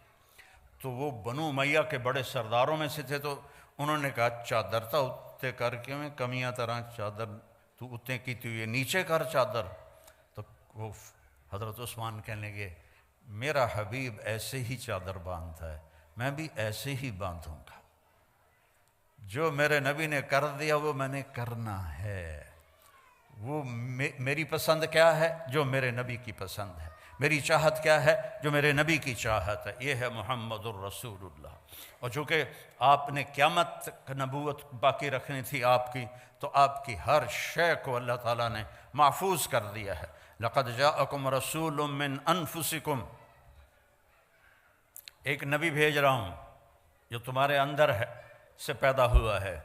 تو وہ بنو امیہ کے بڑے سرداروں میں سے تھے، تو انہوں نے کہا چادر تا اتنے کر کے میں کمیاں طرح چادر تو اتنے کی تو یہ نیچے کر چادر۔ تو وہ حضرت عثمان کہنے لگے میرا حبیب ایسے ہی چادر باندھتا ہے، میں بھی ایسے ہی باندھوں گا، جو میرے نبی نے کر دیا وہ میں نے کرنا ہے۔ وہ میری پسند کیا ہے؟ جو میرے نبی کی پسند ہے۔ میری چاہت کیا ہے؟ جو میرے نبی کی چاہت ہے۔ یہ ہے محمد الرسول اللہ۔ اور چونکہ آپ نے قیامت تک نبوت باقی رکھنی تھی آپ کی، تو آپ کی ہر شے کو اللہ تعالیٰ نے محفوظ کر دیا ہے۔ لقد جاءکم رسول من انفسکم، ایک نبی بھیج رہا ہوں جو تمہارے اندر ہے سے پیدا ہوا ہے،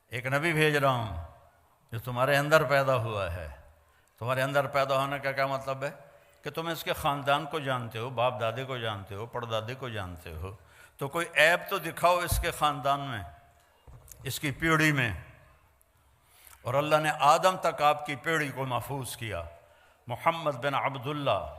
ایک نبی بھیج رہا ہوں جو تمہارے اندر پیدا ہوا ہے۔ تمہارے اندر پیدا ہونے کا کیا مطلب ہے؟ کہ تم اس کے خاندان کو جانتے ہو، باپ دادے کو جانتے ہو، پردادے کو جانتے ہو، تو کوئی عیب تو دکھاؤ اس کے خاندان میں، اس کی پیڑھی میں۔ اور اللہ نے آدم تک آپ کی پیڑھی کو محفوظ کیا۔ محمد بن عبداللہ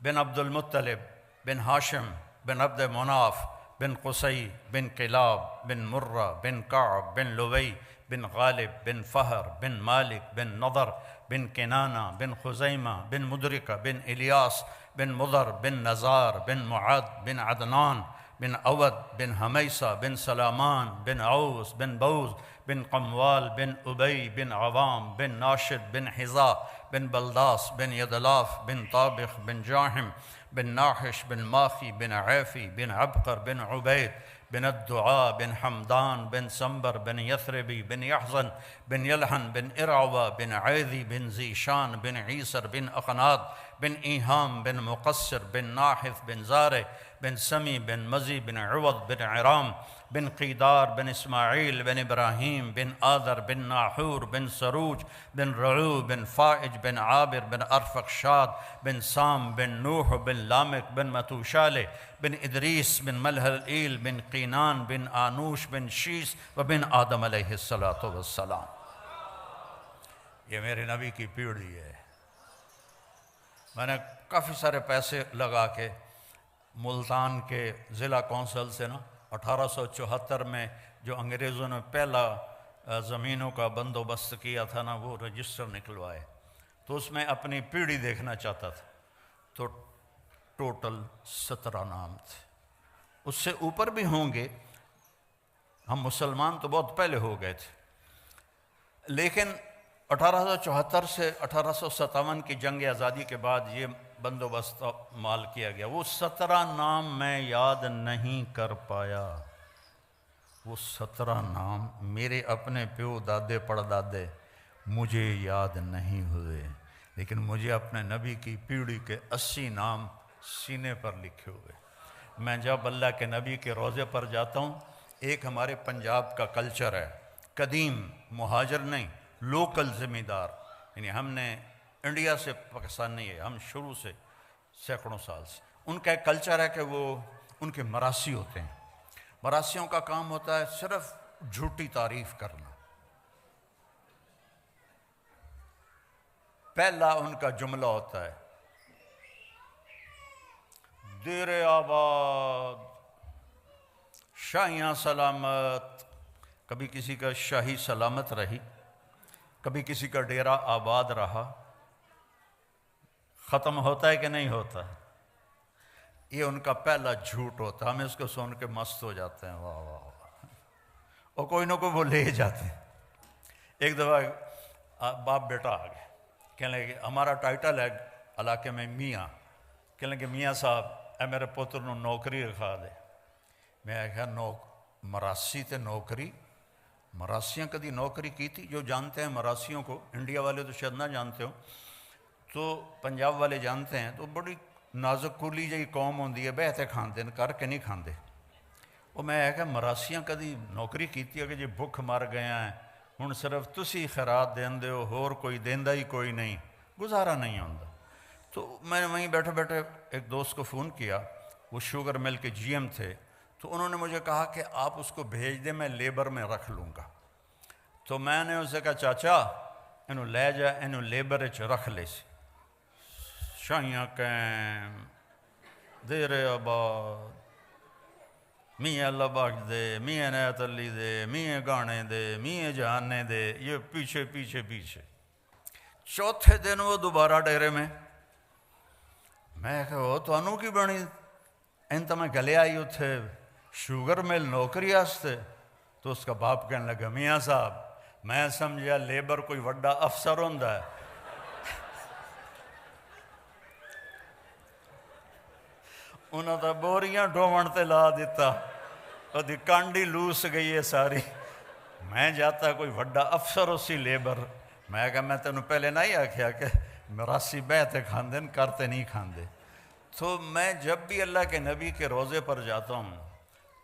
بن عبد المطلب بن ہاشم بن عبد مناف بن قصی بن کلاب بن مرہ بن کعب بن لوی بن غالب بن فہر بن مالک بن نضر بن کنانہ بن خزیمہ بن مدرکہ بن الیاس بن مضر بن نزار بن معد بن عدنان بن عود بن حمیسہ بن سلامان بن عوس بن بوز بن قموال بن ابی بن عوام بن ناشد بن حذا بن بلداس بن یدلاف بن طابخ بن جاحم بن ناحش بن ماخی بن عیفی بن عبقر بن عبید بن الدعاء بن حمدان بن سنبر بن یثربی بن یحزن بن یلحن بن ارعوہ بن عیذی بن زیشان بن عیسر بن اخناد بن ایہام بن مقصر بن ناحث بن زارع بن سمی بن مزی بن عوض بن عرام بن قیدار بن اسماعیل بن ابراہیم بن آذر بن ناحور بن سروج بن رعو بن فائج بن عابر بن ارفخشاد بن سام بن نوح بن لامک بن متوشالہ بن ادریس بن ملحلئیل بن قینان بن آنوش بن شیس و بن آدم علیہ السلام۔ یہ میرے نبی کی پیڑھی ہے۔ میں نے کافی سارے پیسے لگا کے ملتان کے ضلع کونسل سے 1874 میں جو انگریزوں نے پہلا زمینوں کا بندوبست کیا تھا نا، وہ رجسٹر نکلوائے، تو اس میں اپنی پیڑھی دیکھنا چاہتا تھا، تو ٹوٹل 17 نام تھے، اس سے اوپر بھی ہوں گے، ہم مسلمان تو بہت پہلے ہو گئے تھے، لیکن 1874 سے 1857 کی جنگ آزادی کے بعد یہ بندوبست مال کیا گیا۔ وہ 17 نام میں یاد نہیں کر پایا، وہ 17 نام میرے اپنے پیو دادے پڑدادے مجھے یاد نہیں ہوئے، لیکن مجھے اپنے نبی کی پیڑھی کے 80 نام سینے پر لکھے ہوئے۔ میں جب اللہ کے نبی کے روضے پر جاتا ہوں، ایک ہمارے پنجاب کا کلچر ہے، قدیم مہاجر نہیں، لوکل ذمہ دار، یعنی ہم نے انڈیا سے پاکستان نہیں ہے، ہم شروع سے سینکڑوں سال سے، ان کا ایک کلچر ہے کہ وہ ان کے مراسی ہوتے ہیں، مراسیوں کا کام ہوتا ہے صرف جھوٹی تعریف کرنا۔ پہلا ان کا جملہ ہوتا ہے دیر آباد شاہیاں سلامت، کبھی کسی کا شاہی سلامت رہی، کبھی کسی کا ڈیرا آباد رہا۔ ختم ہوتا ہے کہ نہیں ہوتا؟ یہ ان کا پہلا جھوٹ ہوتا ہے، ہمیں اس کو سن کے مست ہو جاتے ہیں، واہ واہ واہ، اور کوئی نہ کوئی وہ لے جاتے ہیں۔ ایک دفعہ باپ بیٹا آ گئے، کہنے لگے ہمارا ٹائٹل ہے علاقے میں میاں، کہنے لگے میاں صاحب اے میرے پتر نو نوکری رکھا دے۔ میں کہا مراسی تے نوکری، مراسیاں کدی نوکری کی تھی؟ جو جانتے ہیں مراسیوں کو، انڈیا والے تو شاید نہ جانتے ہو، تو پنجاب والے جانتے ہیں، تو بڑی نازک کولی جی قوم ہوندی ہے، بہتے کھاندے کر کے نہیں کھاندے۔ وہ میں کہ مراسیاں کدی نوکری کیتی ہے کہ جی بھوک مر گئے ہیں، ہن صرف تسی خیرات دین دے ہو، ہور کوئی دیندا ہی کوئی نہیں، گزارا نہیں ہوندا۔ تو میں نے وہیں بیٹھے بیٹھے ایک دوست کو فون کیا، وہ شوگر مل کے جی ایم تھے، تو انہوں نے مجھے کہا کہ آپ اس کو بھیج دیں، میں لیبر میں رکھ لوں گا۔ تو میں نے اسے کہا چاچا انہوں لے جا، انہوں لیبر چ رکھ لے سی، شاہیاں کیم دیر آباد میاں اللہ بخش دے، میاں نیت علی دے، میاں گانے دے، میاں جہانے دے، یہ پیچھے پیچھے پیچھے۔ چوتھے دن وہ دوبارہ ڈیرے میں، میں کہا وہ تو انہوں کی بنی انت میں گلے آئی اتھے شوگر مل نوکری آستے۔ تو اس کا باپ کہنے لگا میاں صاحب میں سمجھا لیبر کوئی وڈا افسر ہوندا ہے، انہوں نے بوریاں ڈومن تے لا دیتا، وہ دی کانڈی لوس گئی ہے ساری۔ میں جاتا کوئی وڈا افسر اسی لیبر، میں کہا میں تینوں پہلے نہیں آکھیا کہ مراسی بہتے کھاندے کرتے نہیں کھاندے۔ تو میں جب بھی اللہ کے نبی کے روضے پر جاتا ہوں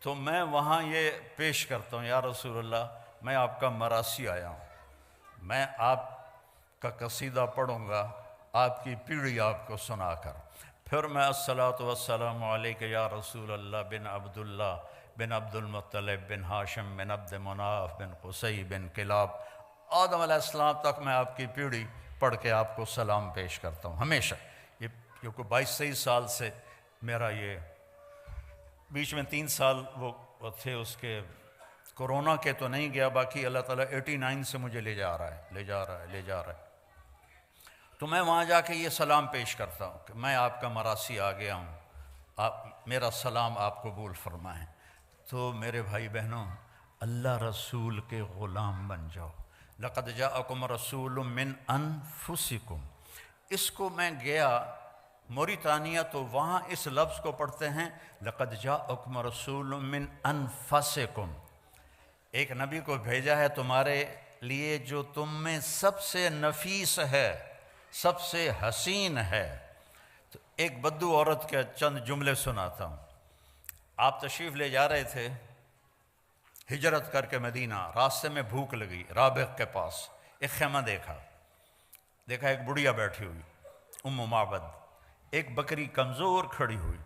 تو میں وہاں یہ پیش کرتا ہوں، یا رسول اللہ میں آپ کا مراسی آیا ہوں، میں آپ کا قصیدہ پڑھوں گا آپ کی پیڑھی آپ کو سنا کر، پھر میں الصلاۃ والسلام علیک یا رسول اللہ بن عبداللہ بن عبد المطلب بن ہاشم بن عبد مناف بن قصی بن کلاب، آدم علیہ السلام تک میں آپ کی پیڑھی پڑھ کے آپ کو سلام پیش کرتا ہوں ہمیشہ۔ یہ کیونکہ 22-23 سال سے میرا یہ، بیچ میں 3 سال وہ تھے اس کے کورونا کے تو نہیں گیا، باقی اللہ تعالیٰ 89 سے مجھے لے جا رہا ہے۔ تو میں وہاں جا کے یہ سلام پیش کرتا ہوں کہ میں آپ کا مراسی آ گیا ہوں، آپ میرا سلام آپ قبول فرمائیں۔ تو میرے بھائی بہنوں اللہ رسول کے غلام بن جاؤ، لقد جاءکم رسول من انفسکم۔ اس کو میں گیا موریتانیہ تو وہاں اس لفظ کو پڑھتے ہیں لقد جاءکم رسول من انفسکم، ایک نبی کو بھیجا ہے تمہارے لیے جو تم میں سب سے نفیس ہے، سب سے حسین ہے۔ تو ایک بدو عورت کے چند جملے سناتا ہوں۔ آپ تشریف لے جا رہے تھے ہجرت کر کے مدینہ، راستے میں بھوک لگی، رابغ کے پاس ایک خیمہ دیکھا ایک بڑھیا بیٹھی ہوئی ام معبد، ایک بکری کمزور کھڑی ہوئی۔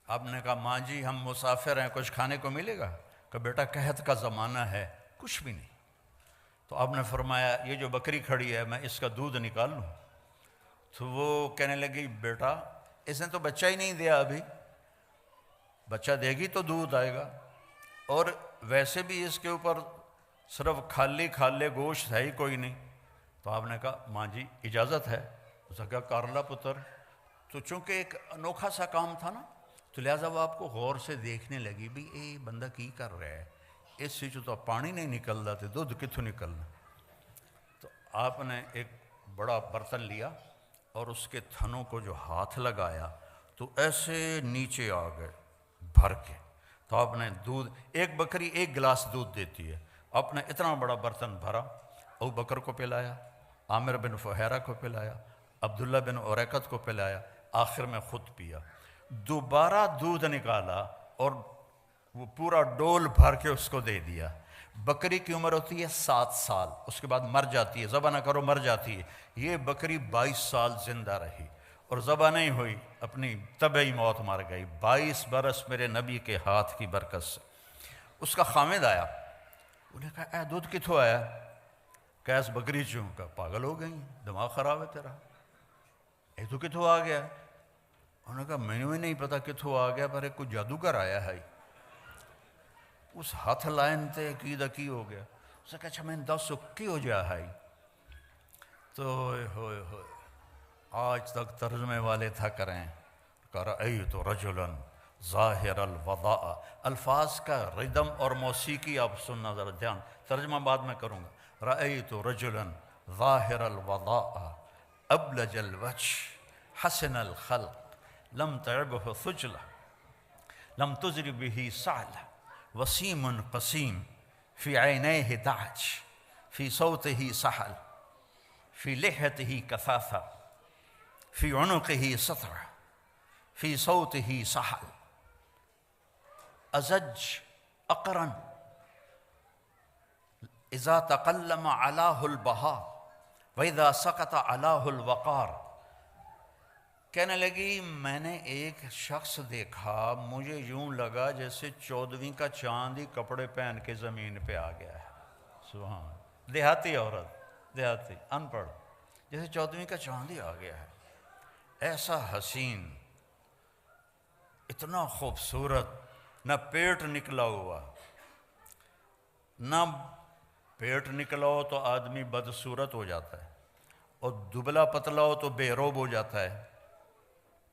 آپ نے کہا ماں جی ہم مسافر ہیں، کچھ کھانے کو ملے گا؟ کہ بیٹا قحط کا زمانہ ہے، کچھ بھی نہیں۔ تو آپ نے فرمایا یہ جو بکری کھڑی ہے میں اس کا دودھ نکال لوں؟ تو وہ کہنے لگی بیٹا اس نے تو بچہ ہی نہیں دیا، ابھی بچہ دے گی تو دودھ آئے گا، اور ویسے بھی اس کے اوپر صرف کھالے گوشت ہے ہی کوئی نہیں. تو آپ نے کہا ماں جی اجازت ہے. اس نے کہا کر لا پتر. تو چونکہ ایک انوکھا سا کام تھا نا، تو لہٰذا وہ آپ کو غور سے دیکھنے لگی بھی اے بندہ کی کر رہا ہے، اس سے تو پانی نہیں نکلتا تو دودھ کتوں نکلنا. تو آپ نے ایک بڑا برتن لیا اور اس کے تھنوں کو جو ہاتھ لگایا تو ایسے نیچے آ گئے بھر کے. تو آپ نے دودھ، ایک بکری 1 گلاس دودھ دیتی ہے، آپ نے اتنا بڑا برتن بھرا، ابو بکر کو پلایا، عامر بن فہیرہ کو پلایا، عبداللہ بن اوریقت کو پلایا، آخر میں خود پیا. دوبارہ دودھ نکالا اور وہ پورا ڈول بھر کے اس کو دے دیا. بکری کی عمر ہوتی ہے 7 سال، اس کے بعد مر جاتی ہے، ذبح نہ کرو مر جاتی ہے. یہ بکری 22 سال زندہ رہی اور ذبح نہیں ہوئی، اپنی طبعی موت مر گئی. 22 برس میرے نبی کے ہاتھ کی برکت سے. اس کا خامد آیا، انہوں نے کہا اے دودھ کتوں آیا؟ کیس بکری چوں؟ کہا پاگل ہو گئی، دماغ خراب ہے تیرا، اے تو کتوں آ گیا؟ انہوں نے کہا میں بھی نہیں پتا کتوں آ گیا، پر ایک کوئی جادوگر آیا ہے. اس ہاتھ لائن تے کی ہو گیا. اس نے کہا اچھا میں دس کی ہو جا ہے. تو ہوئے آج تک ترجمے والے تھا کریں رأیت رجلا ظاہر الوضاء. الفاظ کا ردم اور موسیقی آپ سننا ذرا دھیان، ترجمہ بعد میں کروں گا. رأیت رجلا ظاہر الوضاء ابلج الوجه حسن الخلق لم تعبه ثجلة لم تزر به سعلة وسيم قسيم في عينيه دعج في صوته سحل في لحيته كثافة في عنقه سطرة في صوته سحل أزج أقرن إذا تقلم علاه البهاء وإذا سقط علاه الوقار. کہنے لگی میں نے ایک شخص دیکھا، مجھے یوں لگا جیسے 14ویں کا چاند ہی کپڑے پہن کے زمین پہ آ گیا ہے. سبحان، دیہاتی عورت، دیہاتی ان پڑھ، جیسے 14ویں کا چاند ہی آ گیا ہے. ایسا حسین، اتنا خوبصورت، نہ پیٹ نکلا ہوا، نہ پیٹ نکلا ہو تو آدمی بدصورت ہو جاتا ہے، اور دبلا پتلا ہو تو بے روب ہو جاتا ہے.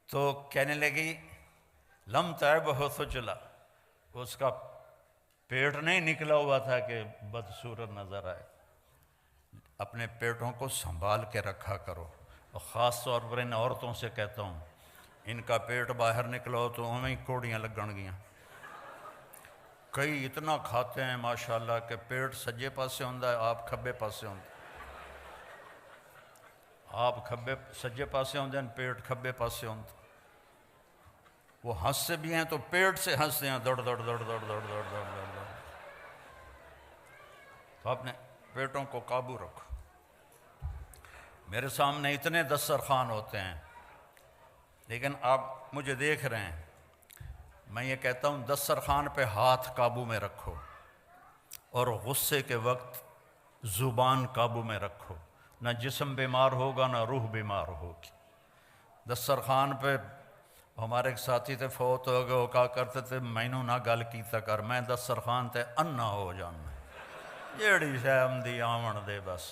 تو کہنے لگی لم تعبہ ثجلہ، اس کا پیٹ نہیں نکلا ہوا تھا کہ بدصورت نظر آئے. اپنے پیٹوں کو سنبھال کے رکھا کرو، اور خاص طور پر ان عورتوں سے کہتا ہوں، ان کا پیٹ باہر نکلا ہو تو ہمیں کوڑیاں لگن گیاں. کئی اتنا کھاتے ہیں ماشاءاللہ کہ پیٹ سجے پاسے ہوندہ ہے، آپ کھبے پاسے ہوندہ، آپ کھبے سجے پاسے ہوندے ہیں، پیٹ کھبے پاسے ہوندہ. وہ ہنستے بھی ہیں تو پیٹ سے ہنستے ہیں، دوڑ دوڑ دوڑ دوڑ دوڑ دوڑ دوڑ دوڑ. تو اپنے پیٹوں کو قابو رکھو. میرے سامنے اتنے دسترخوان ہوتے ہیں، لیکن آپ مجھے دیکھ رہے ہیں، میں یہ کہتا ہوں دسترخوان پہ ہاتھ قابو میں رکھو، اور غصے کے وقت زبان قابو میں رکھو. نہ جسم بیمار ہوگا نہ روح بیمار ہوگی. دسترخوان پہ ہمارے ایک ساتھی تھے فوت ہو گئے، وہ کہا کرتے تھے مینوں نہ گل کیتا کر، میں دسترخوان تے انا ہو جانا، جیڑی شے آمدی آمن دے بس.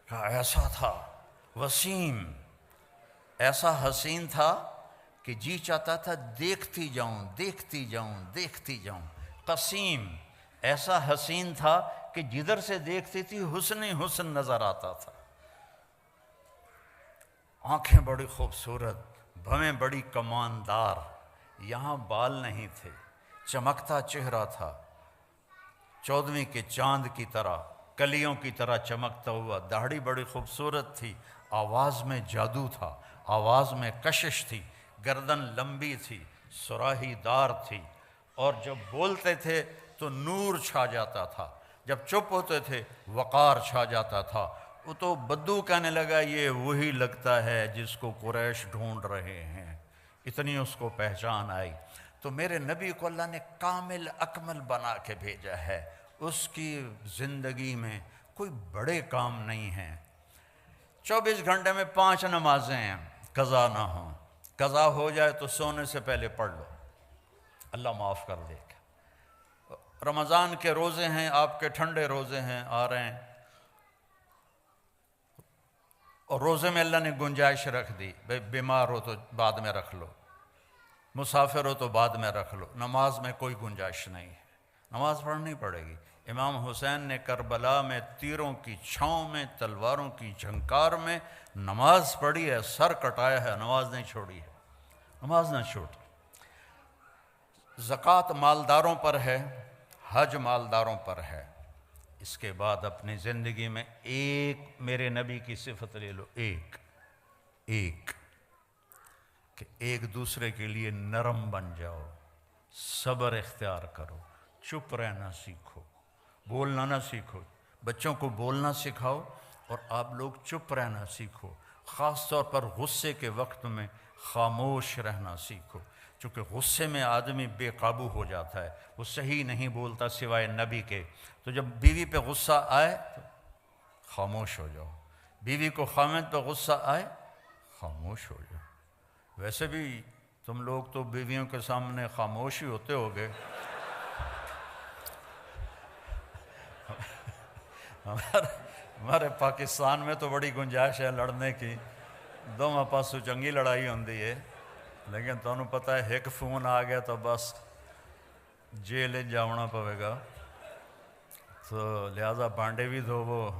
ایسا تھا وسیم، ایسا حسین تھا کہ جی چاہتا تھا دیکھتی جاؤں دیکھتی جاؤں دیکھتی جاؤں. قسیم، ایسا حسین تھا کہ جدھر سے دیکھتی تھی حسن ہی حسن نظر آتا تھا. آنکھیں بڑی خوبصورت، بھویں بڑی کماندار، یہاں بال نہیں تھے، چمکتا چہرہ تھا 14ویں کے چاند کی طرح، کلیوں کی طرح چمکتا ہوا. داڑھی بڑی خوبصورت تھی، آواز میں جادو تھا، آواز میں کشش تھی. گردن لمبی تھی، سراہی دار تھی، اور جب بولتے تھے تو نور چھا جاتا تھا، جب چپ ہوتے تھے وقار چھا جاتا تھا. وہ تو بدو کہنے لگا یہ وہی لگتا ہے جس کو قریش ڈھونڈ رہے ہیں، اتنی اس کو پہچان آئی. تو میرے نبی کو اللہ نے کامل اکمل بنا کے بھیجا ہے. اس کی زندگی میں کوئی بڑے کام نہیں ہیں. 24 گھنٹے میں 5 نمازیں ہیں، قضا نہ ہوں. قضا ہو جائے تو سونے سے پہلے پڑھ لو، اللہ معاف کر دے گا. رمضان کے روزے ہیں، آپ کے ٹھنڈے روزے ہیں آ رہے ہیں، اور روزے میں اللہ نے گنجائش رکھ دی، بیمار ہو تو بعد میں رکھ لو، مسافر ہو تو بعد میں رکھ لو، نماز میں کوئی گنجائش نہیں ہے، نماز پڑھنی پڑے گی۔ امام حسین نے کربلا میں تیروں کی چھاؤں میں، تلواروں کی جھنکار میں نماز پڑھی ہے، سر کٹایا ہے، نماز نہیں چھوڑی ہے، نماز نہ چھوڑ۔ زکوٰۃ مالداروں پر ہے، حج مالداروں پر ہے۔ اس کے بعد اپنی زندگی میں ایک میرے نبی کی صفت لے لو، ایک کہ ایک دوسرے کے لیے نرم بن جاؤ، صبر اختیار کرو، چپ رہنا سیکھو، بولنا نہ سیکھو، بچوں کو بولنا سکھاؤ اور آپ لوگ چپ رہنا سیکھو، خاص طور پر غصے کے وقت میں خاموش رہنا سیکھو، چونکہ غصے میں آدمی بے قابو ہو جاتا ہے، وہ صحیح نہیں بولتا سوائے نبی کے۔ تو جب بیوی پہ غصہ آئے تو خاموش ہو جاؤ، بیوی کو خامد پہ غصہ آئے خاموش ہو جاؤ۔ ویسے بھی تم لوگ تو بیویوں کے سامنے خاموش ہی ہوتے ہوگے، ہمارے پاکستان میں تو بڑی گنجائش ہے لڑنے کی، دونوں پاسوں چنگی لڑائی ہوندی ہے، لیکن تمہیں پتہ ہے ایک فون آ گیا تو بس جیل جانا پوے گا، تو لہذا بانڈے بھی دھوو،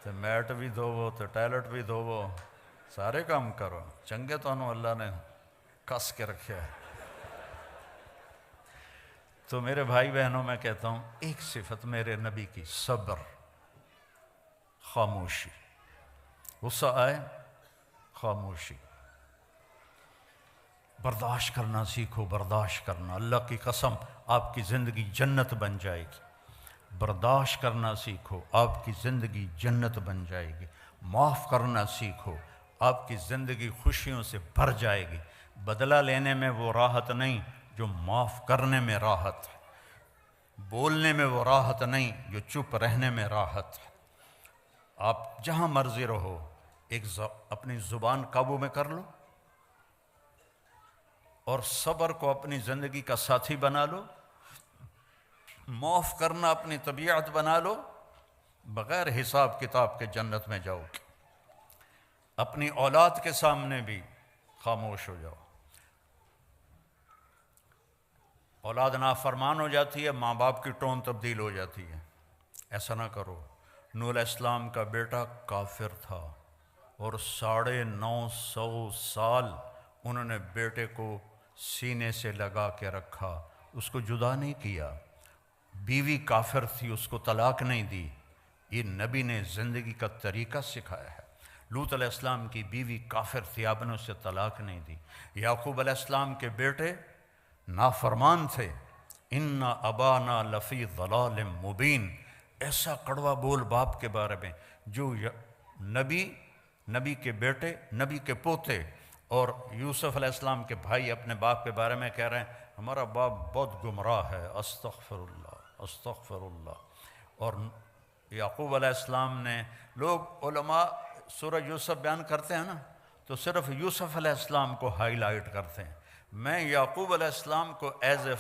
تو میٹ بھی دھوو، تو ٹائلٹ بھی دھوو، سارے کام کرو، چنگے تو اللہ نے کس کے رکھے ہے۔ تو میرے بھائی بہنوں میں کہتا ہوں ایک صفت میرے نبی کی، صبر، خاموشی، غصہ آئے خاموشی، برداشت کرنا سیکھو، برداشت کرنا، اللہ کی قسم آپ کی زندگی جنت بن جائے گی، برداشت کرنا سیکھو، آپ کی زندگی جنت بن جائے گی، معاف کرنا سیکھو، آپ کی زندگی خوشیوں سے بھر جائے گی، بدلہ لینے میں وہ راحت نہیں جو معاف کرنے میں راحت ہے، بولنے میں وہ راحت نہیں جو چپ رہنے میں راحت ہے۔ آپ جہاں مرضی رہو، اپنی زبان قابو میں کر لو اور صبر کو اپنی زندگی کا ساتھی بنا لو، معاف کرنا اپنی طبیعت بنا لو، بغیر حساب کتاب کے جنت میں جاؤ گے۔ اپنی اولاد کے سامنے بھی خاموش ہو جاؤ، اولاد نافرمان ہو جاتی ہے، ماں باپ کی ٹون تبدیل ہو جاتی ہے، ایسا نہ کرو۔ نوح علیہ السلام کا بیٹا کافر تھا اور 950 سال انہوں نے بیٹے کو سینے سے لگا کے رکھا، اس کو جدا نہیں کیا، بیوی کافر تھی اس کو طلاق نہیں دی، یہ نبی نے زندگی کا طریقہ سکھایا ہے۔ لوط علیہ السلام کی بیوی کافر تھی، آپ نے اسے طلاق نہیں دی۔ یعقوب علیہ السلام کے بیٹے نافرمان تھے، ان ابانا لفی ضلال مبین، ایسا کڑوا بول باپ کے بارے میں جو نبی کے بیٹے، نبی کے پوتے، اور یوسف علیہ السلام کے بھائی اپنے باپ کے بارے میں کہہ رہے ہیں ہمارا باپ بہت گمراہ ہے، استغفر اللہ استغفر اللہ۔ اور یعقوب علیہ السلام نے، لوگ علماء سورہ یوسف بیان کرتے ہیں نا تو صرف یوسف علیہ السلام کو ہائی لائٹ کرتے ہیں، میں یعقوب علیہ السلام کو ایز اے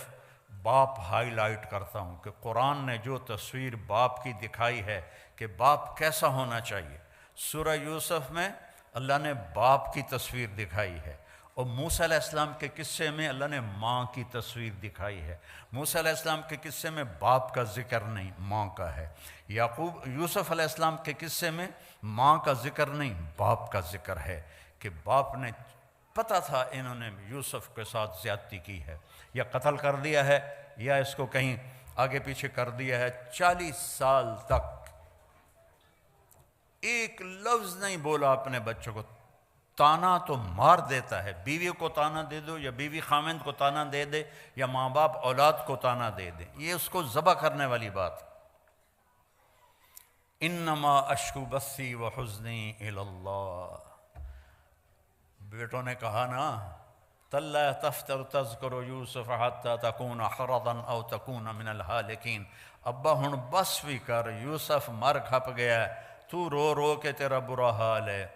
باپ ہائی لائٹ کرتا ہوں کہ قرآن نے جو تصویر باپ کی دکھائی ہے کہ باپ کیسا ہونا چاہیے، سورہ یوسف میں اللہ نے باپ کی تصویر دکھائی ہے، اور موسیٰ علیہ السلام کے قصے میں اللہ نے ماں کی تصویر دکھائی ہے۔ موسیٰ علیہ السلام کے قصے میں باپ کا ذکر نہیں، ماں کا ہے۔ یوسف علیہ السلام کے قصے میں ماں کا ذکر نہیں، باپ کا ذکر ہے، کہ باپ نے پتہ تھا انہوں نے یوسف کے ساتھ زیادتی کی ہے، یا قتل کر دیا ہے یا اس کو کہیں آگے پیچھے کر دیا ہے۔ 40 سال تک ایک لفظ نہیں بولا اپنے بچوں کو، تانا تو مار دیتا ہے، بیوی کو تانا دے دو یا بیوی خامند کو تانا دے دے یا ماں باپ اولاد کو تانا دے دے، یہ اس کو ذبح کرنے والی بات۔ انما اشکو بثی وحزنی الی اللہ، بیٹوں نے کہا نا تاللہ تفتر تذکر یوسف حتی تکون حرضا او تکون من الہالکین، ابا ہن بس بھی کر، یوسف مر کھپ گیا ہے، تو رو رو کے تیرا برا حال ہے۔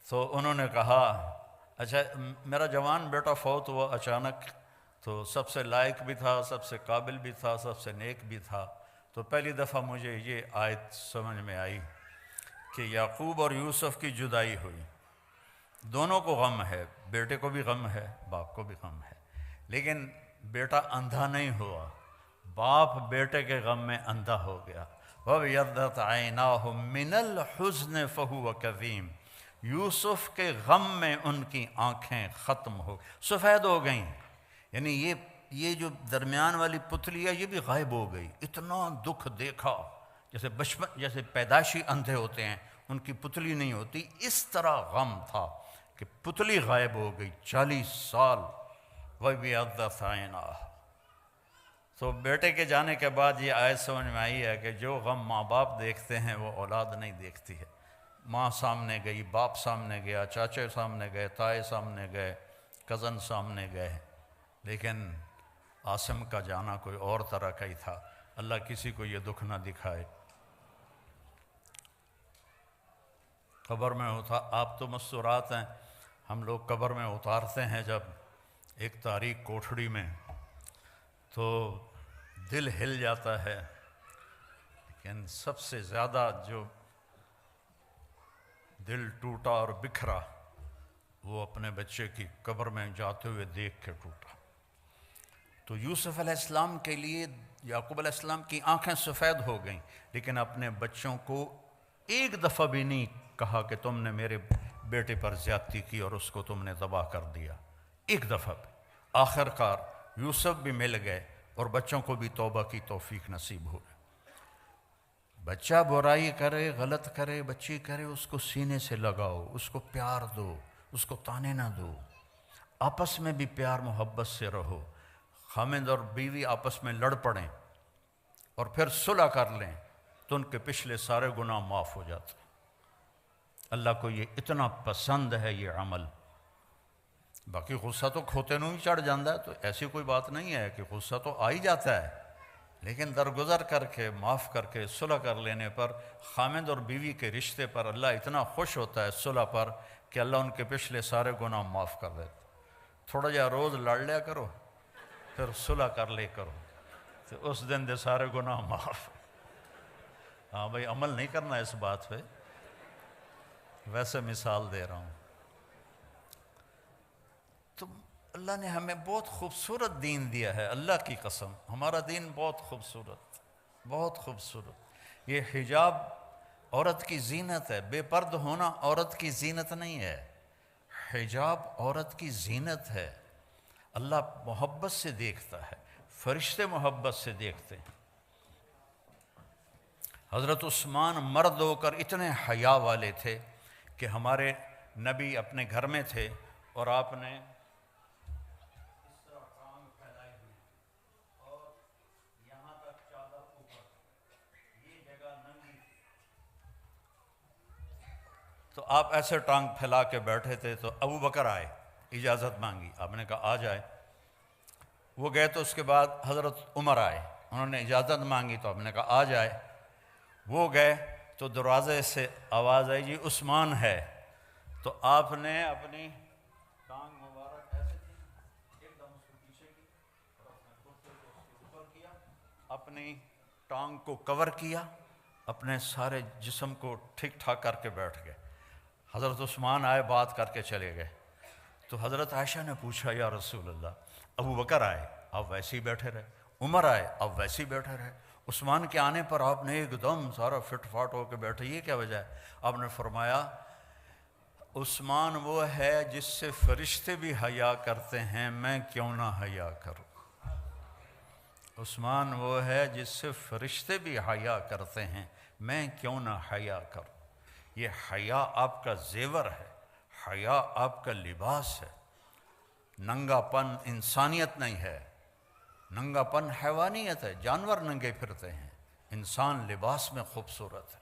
تو انہوں نے کہا اچھا میرا جوان بیٹا فوت ہوا اچانک، تو سب سے لائق بھی تھا، سب سے قابل بھی تھا، سب سے نیک بھی تھا۔ تو پہلی دفعہ مجھے یہ آیت سمجھ میں آئی کہ یعقوب اور یوسف کی جدائی ہوئی، دونوں کو غم ہے، بیٹے کو بھی غم ہے، باپ کو بھی غم ہے، لیکن بیٹا اندھا نہیں ہوا، باپ بیٹے کے غم میں اندھا ہو گیا۔ وَابْيَضَّتْ عَيْنَاهُ مِنَ الْحُزْنِ فَهُوَ كَظِيمٌ، یوسف کے غم میں ان کی آنکھیں ختم ہو سفید ہو گئیں، یعنی یہ جو درمیان والی پتلی ہے یہ بھی غائب ہو گئی۔ اتنا دکھ دیکھا، جیسے پیدائشی اندھے ہوتے ہیں ان کی پتلی نہیں ہوتی، اس طرح غم تھا کہ پتلی غائب ہو گئی 40 سال۔ وَابْيَضَّتْ عَيْنَاهُ، تو بیٹے کے جانے کے بعد یہ آیت سمجھ میں آئی ہے کہ جو غم ماں باپ دیکھتے ہیں وہ اولاد نہیں دیکھتی ہے۔ ماں سامنے گئی، باپ سامنے گیا، چاچے سامنے گئے، تائے سامنے گئے، کزن سامنے گئے، لیکن عاصم کا جانا کوئی اور طرح کا ہی تھا۔ اللہ کسی کو یہ دکھ نہ دکھائے۔ قبر میں آپ تو مستورات ہیں، ہم لوگ قبر میں اتارتے ہیں جب ایک تاریک کوٹھڑی میں، تو دل ہل جاتا ہے، لیکن سب سے زیادہ جو دل ٹوٹا اور بکھرا وہ اپنے بچے کی قبر میں جاتے ہوئے دیکھ کے ٹوٹا۔ تو یوسف علیہ السلام کے لیے یعقوب علیہ السلام کی آنکھیں سفید ہو گئیں، لیکن اپنے بچوں کو ایک دفعہ بھی نہیں کہا کہ تم نے میرے بیٹے پر زیادتی کی اور اس کو تم نے تباہ کر دیا، ایک دفعہ بھی۔ آخر کار یوسف بھی مل گئے اور بچوں کو بھی توبہ کی توفیق نصیب ہو گئی۔ بچہ برائی کرے، غلط کرے، بچی کرے، اس کو سینے سے لگاؤ، اس کو پیار دو، اس کو تانے نہ دو، آپس میں بھی پیار محبت سے رہو۔ خامند اور بیوی آپس میں لڑ پڑیں اور پھر صلح کر لیں تو ان کے پچھلے سارے گناہ معاف ہو جاتے ہیں۔ اللہ کو یہ اتنا پسند ہے یہ عمل۔ باقی غصہ تو کھوتے نوں ہی چڑھ جاتا ہے، تو ایسی کوئی بات نہیں ہے کہ غصہ تو آ ہی جاتا ہے، لیکن درگزر کر کے، معاف کر کے، صلح کر لینے پر، خامند اور بیوی کے رشتے پر اللہ اتنا خوش ہوتا ہے صلح پر کہ اللہ ان کے پچھلے سارے گناہ معاف کر دیتا۔ تھوڑا جا روز لڑ لیا کرو، پھر صلح کر لے کرو، تو اس دن دے سارے گناہ معاف۔ ہاں بھائی، عمل نہیں کرنا اس بات پہ، ویسے مثال دے رہا ہوں۔ تو اللہ نے ہمیں بہت خوبصورت دین دیا ہے، اللہ کی قسم ہمارا دین بہت خوبصورت، بہت خوبصورت۔ یہ حجاب عورت کی زینت ہے، بے پرد ہونا عورت کی زینت نہیں ہے، حجاب عورت کی زینت ہے۔ اللہ محبت سے دیکھتا ہے، فرشتے محبت سے دیکھتے ہیں۔ حضرت عثمان مرد ہو کر اتنے حیا والے تھے کہ ہمارے نبی اپنے گھر میں تھے اور آپ نے اس طرح ٹانگ پھیلائی ہوئی اور یہاں تک چادر اوپر، یہ جگہ ننگی تھی، تو آپ ایسے ٹانگ پھیلا کے بیٹھے تھے۔ تو ابو بکر آئے، اجازت مانگی، آپ نے کہا آ جائے، وہ گئے۔ تو اس کے بعد حضرت عمر آئے، انہوں نے اجازت مانگی تو آپ نے کہا آ جائے، وہ گئے۔ تو دروازے سے آواز آئی جی عثمان ہے، تو آپ نے اپنی ٹانگ مبارک ایسے کی، ایک دم اس کو پیچھے کی اور اپنے کرتے کو اس کے اوپر کیا، اپنی ٹانگ کو کور کیا، اپنے سارے جسم کو ٹھیک ٹھاک کر کے بیٹھ گئے۔ حضرت عثمان آئے، بات کر کے چلے گئے۔ تو حضرت عائشہ نے پوچھا یا رسول اللہ، ابو بکر آئے آپ ویسے ہی بیٹھے رہے، عمر آئے آپ ویسے ہی بیٹھے رہے، عثمان کے آنے پر آپ نے ایک دم سارا فٹ فاٹ ہو کے بیٹھے، یہ کیا وجہ ہے؟ آپ نے فرمایا عثمان وہ ہے جس سے فرشتے بھی حیا کرتے ہیں، میں کیوں نہ حیا کروں۔ عثمان وہ ہے جس سے فرشتے بھی حیا کرتے ہیں، میں کیوں نہ حیا کروں۔ یہ حیا آپ کا زیور ہے، حیا آپ کا لباس ہے۔ ننگا پن انسانیت نہیں ہے، ننگا پن حیوانیت ہے، جانور ننگے پھرتے ہیں، انسان لباس میں خوبصورت ہے۔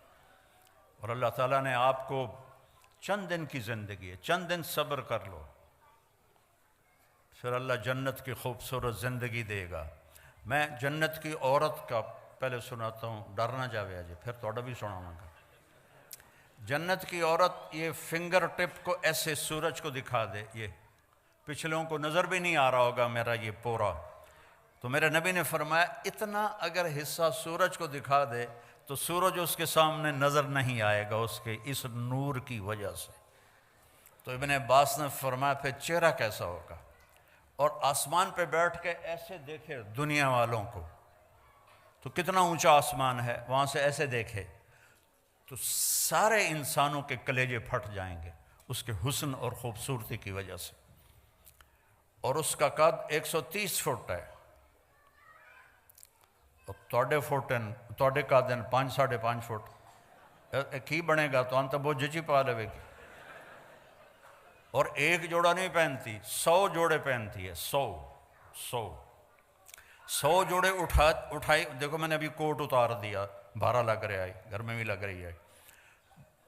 اور اللہ تعالیٰ نے آپ کو چند دن کی زندگی ہے، چند دن صبر کر لو، پھر اللہ جنت کی خوبصورت زندگی دے گا۔ میں جنت کی عورت کا پہلے سناتا ہوں، ڈر نہ جاوے جی، پھر توڑا بھی سناؤں گا۔ جنت کی عورت یہ فنگر ٹپ کو ایسے سورج کو دکھا دے، یہ پچھلوں کو نظر بھی نہیں آ رہا ہوگا میرا یہ پورا. تو میرے نبی نے فرمایا اتنا اگر حصہ سورج کو دکھا دے تو سورج اس کے سامنے نظر نہیں آئے گا اس کے اس نور کی وجہ سے. تو ابن عباس نے فرمایا پھر چہرہ کیسا ہوگا؟ اور آسمان پہ بیٹھ کے ایسے دیکھے دنیا والوں کو، تو کتنا اونچا آسمان ہے، وہاں سے ایسے دیکھے تو سارے انسانوں کے کلیجے پھٹ جائیں گے اس کے حسن اور خوبصورتی کی وجہ سے. اور اس کا قد 130 فٹ ہے، توڑے کا دن 5.5 فٹ کی بنے گا تو انت بہت جچی پا لے گی. اور ایک جوڑا نہیں پہنتی، 100 جوڑے پہنتی ہے. 100 جوڑے اٹھائی. دیکھو میں نے ابھی کوٹ اتار دیا، بھارا لگ رہا ہے، گھر میں بھی لگ رہی ہے.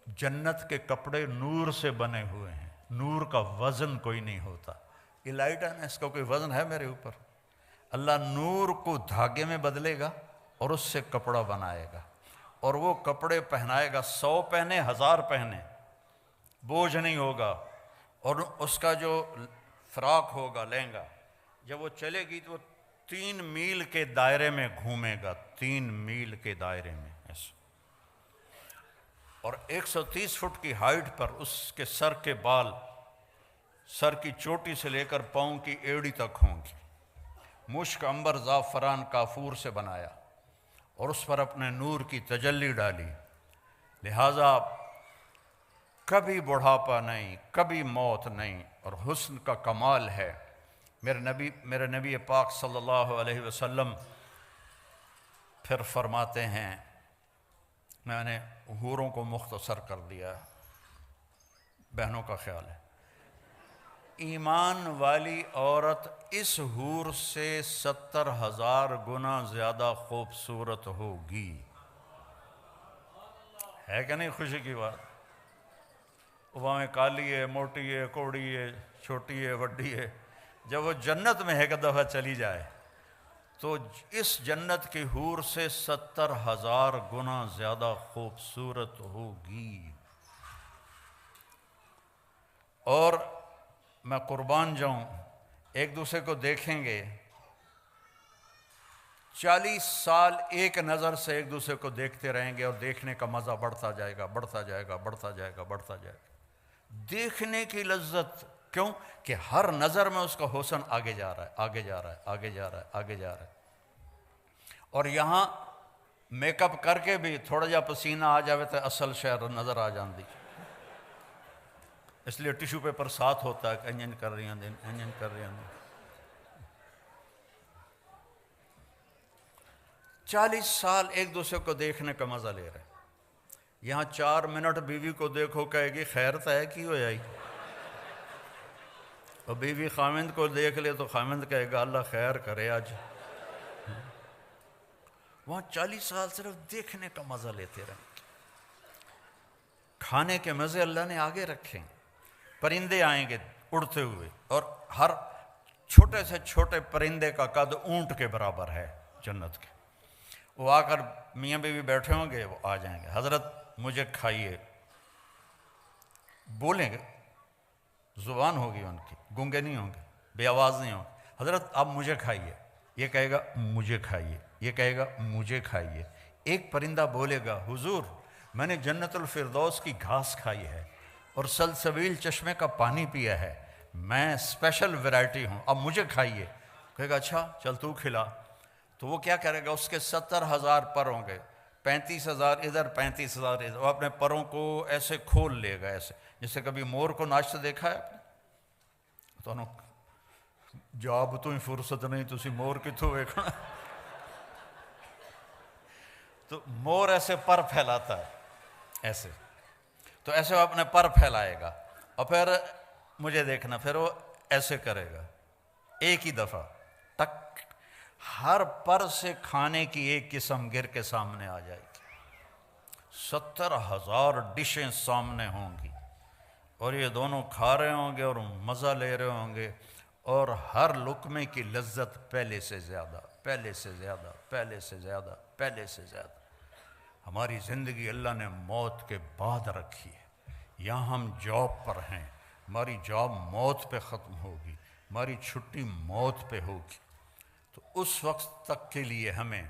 جنت کے کپڑے نور سے بنے ہوئے ہیں، نور کا وزن کوئی نہیں ہوتا. یہ لائٹ ہے نا، اس کا کوئی وزن ہے میرے اوپر؟ اللہ نور کو دھاگے میں بدلے گا اور اس سے کپڑا بنائے گا اور وہ کپڑے پہنائے گا. 100 پہنے، 1000 پہنے، بوجھ نہیں ہوگا. اور اس کا جو فراق ہوگا، لہنگا، جب وہ چلے گی تو وہ 3 میل کے دائرے میں گھومے گا، 3 میل کے دائرے میں ایسا. اور 130 فٹ کی ہائٹ پر اس کے سر کے بال، سر کی چوٹی سے لے کر پاؤں کی ایڑی تک ہوں گی. مشک، عنبر، زعفران، کافور سے بنایا اور اس پر اپنے نور کی تجلی ڈالی. لہٰذا کبھی بڑھاپا نہیں، کبھی موت نہیں، اور حسن کا کمال ہے. میرے نبی پاک صلی اللہ علیہ وسلم پھر فرماتے ہیں، میں نے حوروں کو مختصر کر دیا، بہنوں کا خیال ہے، ایمان والی عورت اس حور سے 70,000 گنا زیادہ خوبصورت ہوگی. ہے کہ نہیں خوشی کی بات؟ وہاں میں کالی ہے، موٹی ہے، کوڑی ہے، چھوٹی ہے، وڈی ہے. جب وہ جنت میں ایک دفعہ چلی جائے تو اس جنت کی حور سے 70,000 گنا زیادہ خوبصورت ہوگی. اور میں قربان جاؤں، ایک دوسرے کو دیکھیں گے 40 سال ایک نظر سے ایک دوسرے کو دیکھتے رہیں گے اور دیکھنے کا مزہ بڑھتا جائے گا، بڑھتا جائے گا، بڑھتا جائے گا، بڑھتا جائے گا. دیکھنے کی لذت، کیوں کہ ہر نظر میں اس کا حسن آگے جا رہا ہے، آگے جا رہا ہے، آگے جا رہا ہے، آگے جا رہا ہے. اور یہاں میک اپ کر کے بھی تھوڑا جا پسینہ آ جاوے تو اصل شہر نظر آ جاندی. اس لیے ٹیشو پیپر ساتھ ہوتا ہے کہ انجن کر رہی ہیں، انجن کر رہی ہیں. 40 سال ایک دوسرے کو دیکھنے کا مزہ لے رہے ہیں. یہاں 4 منٹ بیوی کو دیکھو کہے گی خیر تو ہے کی ہو جائی، اور بیوی خامند کو دیکھ لے تو خامند کہے گا اللہ خیر کرے آج. وہاں 40 سال صرف دیکھنے کا مزہ لیتے رہیں. کھانے کے مزے اللہ نے آگے رکھے. پرندے آئیں گے اڑتے ہوئے، اور ہر چھوٹے سے چھوٹے پرندے کا قد اونٹ کے برابر ہے جنت کے. وہ آ کر میاں بیوی بیٹھے ہوں گے، وہ آ جائیں گے، حضرت مجھے کھائیے. بولیں گے، زبان ہوگی ان کی، گونگے نہیں ہوں گے، بے آواز نہیں ہوں گے. حضرت آپ مجھے کھائیے. یہ کہے گا مجھے کھائیے، یہ کہے گا مجھے کھائیے. ایک پرندہ بولے گا حضور میں نے جنت الفردوس کی گھاس کھائی ہے اور سلسبیل چشمے کا پانی پیا ہے، میں اسپیشل ویرائٹی ہوں، اب مجھے کھائیے. کہے گا اچھا چل تو کھلا. تو وہ کیا کرے گا، اس کے 70,000 پر ہوں گے، 35,000 ادھر، 35,000 ادھر. وہ اپنے پروں کو ایسے کھول لے گا، ایسے جیسے کبھی مور کو ناچتے دیکھا ہے آپ نے؟ تو جاب تو ہی فرصت نہیں تسی مور کتوں ویکھنا. تو مور ایسے پر پھیلاتا ہے ایسے، تو ایسے وہ اپنے پر پھیلائے گا اور پھر مجھے دیکھنا، پھر وہ ایسے کرے گا ایک ہی دفعہ ٹک. ہر پر سے کھانے کی ایک قسم گر کے سامنے آ جائے گی. 70,000 ڈشیں سامنے ہوں گی اور یہ دونوں کھا رہے ہوں گے اور مزہ لے رہے ہوں گے، اور ہر لقمے کی لذت پہلے سے زیادہ، پہلے سے زیادہ، پہلے سے زیادہ، پہلے سے زیادہ. ہماری زندگی اللہ نے موت کے بعد رکھی ہے. یہاں ہم جاب پر ہیں، ہماری جاب موت پہ ختم ہوگی. ہماری چھٹی موت پہ ہوگی، تو اس وقت تک کے لیے ہمیں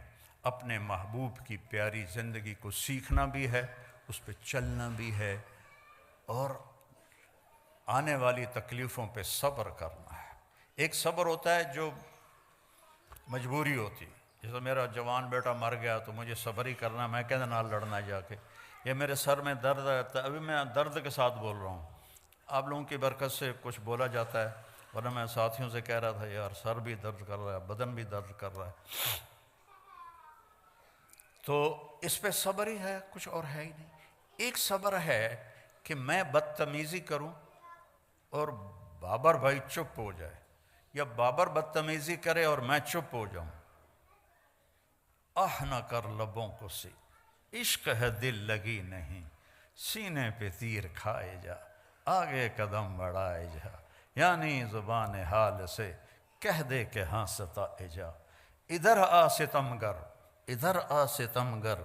اپنے محبوب کی پیاری زندگی کو سیکھنا بھی ہے، اس پہ چلنا بھی ہے، اور آنے والی تکلیفوں پہ صبر کرنا ہے۔ ایک صبر ہوتا ہے جو مجبوری ہوتی، جیسے میرا جوان بیٹا مر گیا تو مجھے صبر ہی کرنا، میں کہتے نال لڑنا جا کے، یا میرے سر میں درد رہتا ہے، ابھی میں درد کے ساتھ بول رہا ہوں، آپ لوگوں کی برکت سے کچھ بولا جاتا ہے، ورنہ میں ساتھیوں سے کہہ رہا تھا یار سر بھی درد کر رہا ہے، بدن بھی درد کر رہا ہے، تو اس پہ صبر ہی ہے، کچھ اور ہے ہی نہیں۔ ایک صبر ہے کہ میں بدتمیزی کروں اور بابر بھائی چپ ہو جائے، یا بابر بدتمیزی کرے اور میں چپ ہو جاؤں، نہ کر لبوں کو سی، عشق ہے دل لگی نہیں، سینے پہ تیر کھائے جا، آگے قدم بڑھائے جا، یعنی زبان حال سے کہہ دے کہ ہاں ستائے جا، ادھر آ ستمگر، ادھر آ ستمگر،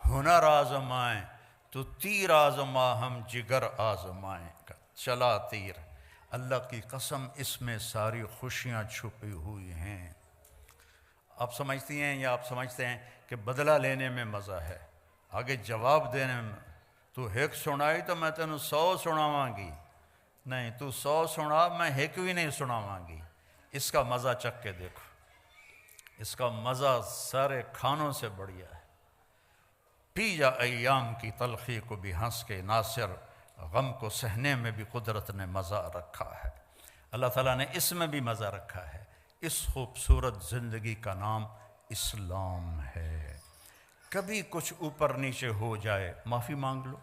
ہنر آزمائیں تو تیر آزما ہم جگر آزمائیں، چلا تیر، اللہ کی قسم اس میں ساری خوشیاں چھپی ہوئی ہیں۔ آپ سمجھتی ہیں یا آپ سمجھتے ہیں کہ بدلہ لینے میں مزہ ہے، آگے جواب دینے میں، تو ایک سنائی تو میں تینوں 100 سناواں گی، نہیں تو 100 سنا میں ایک بھی نہیں سناواں گی، اس کا مزہ چکھ کے دیکھو، اس کا مزہ سارے کھانوں سے بڑھیا ہے۔ پی جا ایام کی تلخی کو بھی ہنس کے، ناصر غم کو سہنے میں بھی قدرت نے مزہ رکھا ہے، اللہ تعالیٰ نے اس میں بھی مزہ رکھا ہے۔ اس خوبصورت زندگی کا نام اسلام ہے۔ کبھی کچھ اوپر نیچے ہو جائے معافی مانگ لو،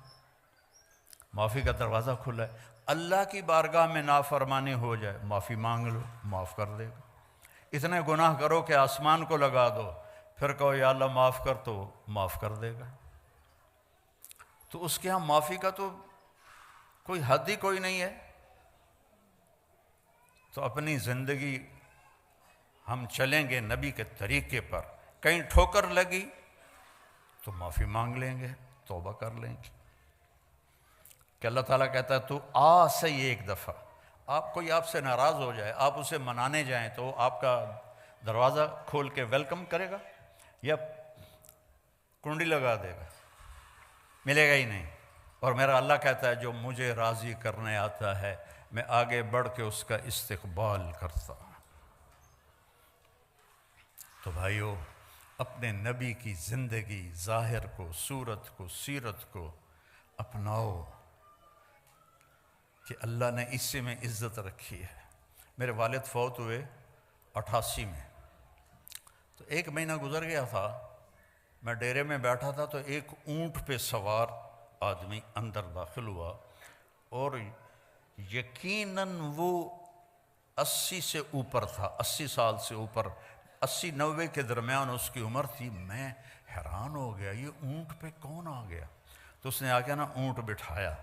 معافی کا دروازہ کھلا ہے۔ اللہ کی بارگاہ میں نافرمانی ہو جائے معافی مانگ لو، معاف کر دے گا۔ اتنے گناہ کرو کہ آسمان کو لگا دو، پھر کہو یا اللہ معاف کر، تو معاف کر دے گا۔ تو اس کے ہاں معافی کا تو کوئی حد ہی کوئی نہیں ہے۔ تو اپنی زندگی ہم چلیں گے نبی کے طریقے پر، کہیں ٹھوکر لگی تو معافی مانگ لیں گے، توبہ کر لیں گے، کہ اللہ تعالیٰ کہتا ہے تو آ صحیح ایک دفعہ، آپ کوئی آپ سے ناراض ہو جائے، آپ اسے منانے جائیں تو آپ کا دروازہ کھول کے ویلکم کرے گا یا کنڈی لگا دے گا؟ ملے گا ہی نہیں۔ اور میرا اللہ کہتا ہے جو مجھے راضی کرنے آتا ہے میں آگے بڑھ کے اس کا استقبال کرتا ہوں۔ تو بھائیو، اپنے نبی کی زندگی، ظاہر کو، صورت کو، سیرت کو اپناؤ کہ اللہ نے اسی میں عزت رکھی ہے۔ میرے والد فوت ہوئے 88 میں، تو 1 مہینہ گزر گیا تھا، میں ڈیرے میں بیٹھا تھا تو ایک اونٹ پہ سوار آدمی اندر داخل ہوا، اور یقیناً وہ 80 سے اوپر تھا، 80 سال سے اوپر، 80-90 کے درمیان اس کی عمر تھی۔ میں حیران ہو گیا یہ اونٹ پہ کون آ گیا؟ تو اس نے آ کے نا اونٹ بٹھایا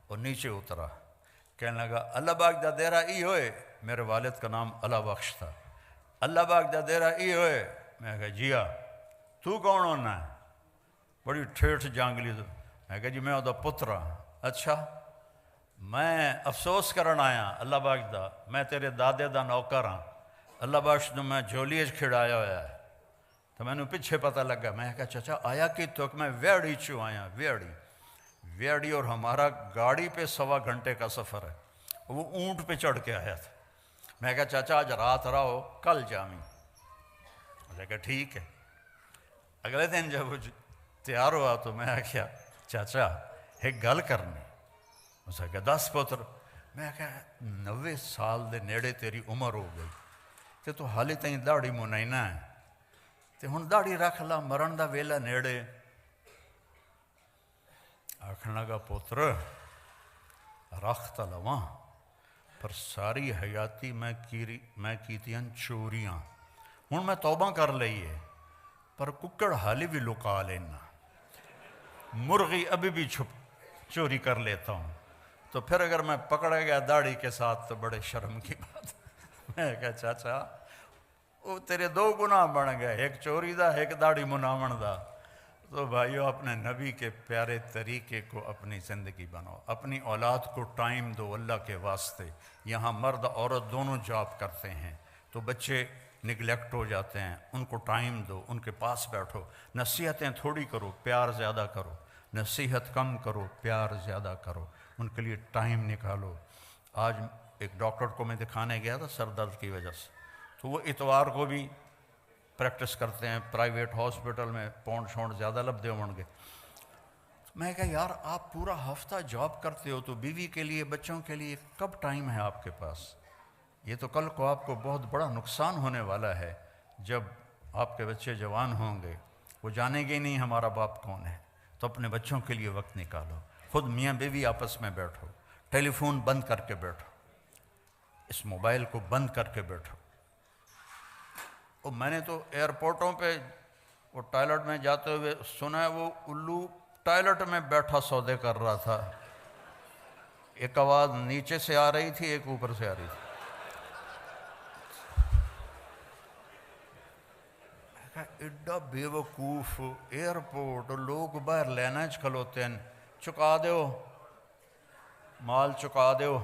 اور نیچے اترا، کہنے لگا اللہ باغ دا دیرا ای ہوئے، میرے والد کا نام اللہ بخش تھا، اللہ باغ دا دیرا ای ہوئے، میں کہا جیا تو کون ہونا ہے؟ بڑی ٹھیٹھ جانگلی، میں کہا جی میں وہ دا پتر ہاں۔ اچھا، میں افسوس کرن آیا اللہ بخش دا، میں تیرے دادے دا نوکر ہاں، اللہ بخش نے میں جھولی کھڑایا ہوا ہے، تو میں نے پیچھے پتہ لگا، میں کہا چچا آیا کہ تو میں ویڑی چوں آیا، ویڑی، اور ہمارا گاڑی پہ 1.25 گھنٹے کا سفر ہے، وہ اونٹ پہ چڑھ کے آیا تھا۔ میں کہا چچا آج رات رہو کل جامی، میں کہا ٹھیک ہے۔ اگلے دن جب وہ تیار ہوا تو میں کہا چاچا ایک گل کرنی، اس نے کہا 10 پتر، میں کہا 90 سال دے نیڑے تیری عمر ہو گئی تے تو حالی تائیں داڑھی منائنا ہے، تے ہن داڑھی رکھ لا، مرن دا ویلا نیڑے۔ آکھن لگا پتر رکھ تا لواں، پر ساری حیاتی میں کیتیاں چوریاں، ہن میں توبہ کر لئی ہے، پر ککڑ حالی بھی لکا لینا، مرغی ابھی بھی چوری کر لیتا ہوں، تو پھر اگر میں پکڑا گیا داڑھی کے ساتھ تو بڑے شرم کی بات۔ میں کہا چاچا وہ تیرے 2 گناہ بن گئے، ایک چوری دا ایک داڑھی مناون دا، تو بھائیو اپنے نبی کے پیارے طریقے کو اپنی زندگی بناؤ، اپنی اولاد کو ٹائم دو اللہ کے واسطے۔ یہاں مرد عورت دونوں جاب کرتے ہیں تو بچے نگلیکٹ ہو جاتے ہیں، ان کو ٹائم دو، ان کے پاس بیٹھو، نصیحتیں تھوڑی کرو، پیار زیادہ کرو، نصیحت کم کرو، پیار زیادہ کرو، ان کے لیے ٹائم نکالو۔ آج ایک ڈاکٹر کو میں دکھانے گیا تھا سر درد کی وجہ سے، تو وہ اتوار کو بھی پریکٹس کرتے ہیں پرائیویٹ ہاسپٹل میں، پونڈ شونڈ زیادہ لبدے ہوں گے۔ میں کہا یار آپ پورا ہفتہ جاب کرتے ہو تو بیوی کے لیے بچوں کے لیے کب ٹائم ہے آپ کے پاس؟ یہ تو کل کو آپ کو بہت بڑا نقصان ہونے والا ہے۔ جب آپ کے بچے جوان ہوں گے وہ جانیں گے نہیں ہمارا باپ کون ہے، تو اپنے بچوں کے لیے وقت نکالو، خود میاں بیوی آپس میں بیٹھو، ٹیلی فون بند کر کے بیٹھو، اس موبائل کو بند کر کے بیٹھو۔ اور میں نے تو ایئرپورٹوں پہ وہ ٹائلٹ میں جاتے ہوئے سنا ہے وہ الو ٹائلٹ میں بیٹھا سودے کر رہا تھا، ایک آواز نیچے سے آ رہی تھی ایک اوپر سے آ رہی تھی۔ ایڈا بے وقوف ایئرپورٹ، لوگ باہر لینا کھلوتے ہیں، چکا دیو مال، چکا دیو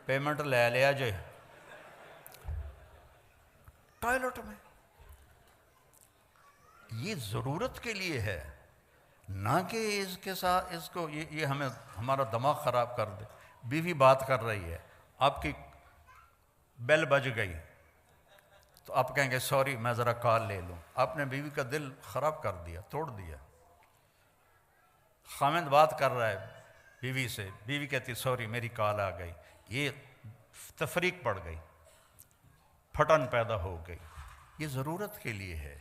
پیمنٹ لے لیا جے، ٹائلٹ میں۔ یہ ضرورت کے لیے ہے، نہ کہ اس کے ساتھ اس کو یہ ہمیں ہمارا دماغ خراب کر دے۔ بیوی بات کر رہی ہے، آپ کی بیل بج گئی تو آپ کہیں گے سوری میں ذرا کال لے لوں، آپ نے بیوی کا دل خراب کر دیا، توڑ دیا۔ خامند بات کر رہا ہے بیوی سے، بیوی کہتی سوری میری کال آ گئی، یہ تفریق پڑ گئی، پھٹن پیدا ہو گئی۔ یہ ضرورت کے لیے ہے،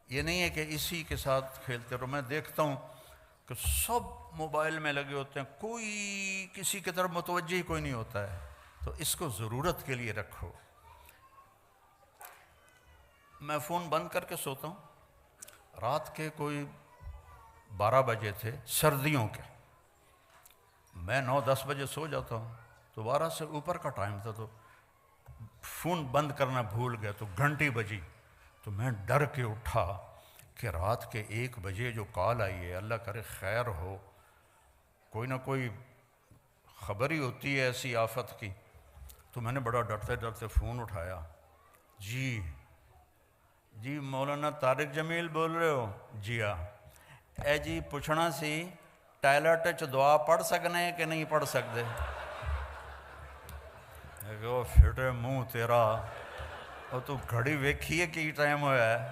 یہ نہیں ہے کہ اسی کے ساتھ کھیلتے رہو۔ میں دیکھتا ہوں کہ سب موبائل میں لگے ہوتے ہیں، کوئی کسی کی طرف متوجہ ہی کوئی نہیں ہوتا ہے، تو اس کو ضرورت کے لیے رکھو۔ میں فون بند کر کے سوتا ہوں، رات کے کوئی 12 بجے تھے سردیوں کے، میں 9-10 بجے سو جاتا ہوں، تو 12 سے اوپر کا ٹائم تھا، تو فون بند کرنا بھول گیا تو گھنٹی بجی، تو میں ڈر کے اٹھا کہ رات کے 1 بجے جو کال آئی ہے اللہ کرے خیر ہو، کوئی نہ کوئی خبر ہی ہوتی ہے ایسی آفت کی۔ تو میں نے بڑا ڈرتے ڈرتے فون اٹھایا، جی مولانا طارق جمیل بول رہے ہو؟ جی ہاں۔ اے جی پوچھنا سی ٹائلٹ چ دعا پڑھ سکنے کہ نہیں پڑھ سکتے؟ پھٹے منہ تیرا، اور تو گھڑی ویکھی ہے کی ٹائم ہوا ہے؟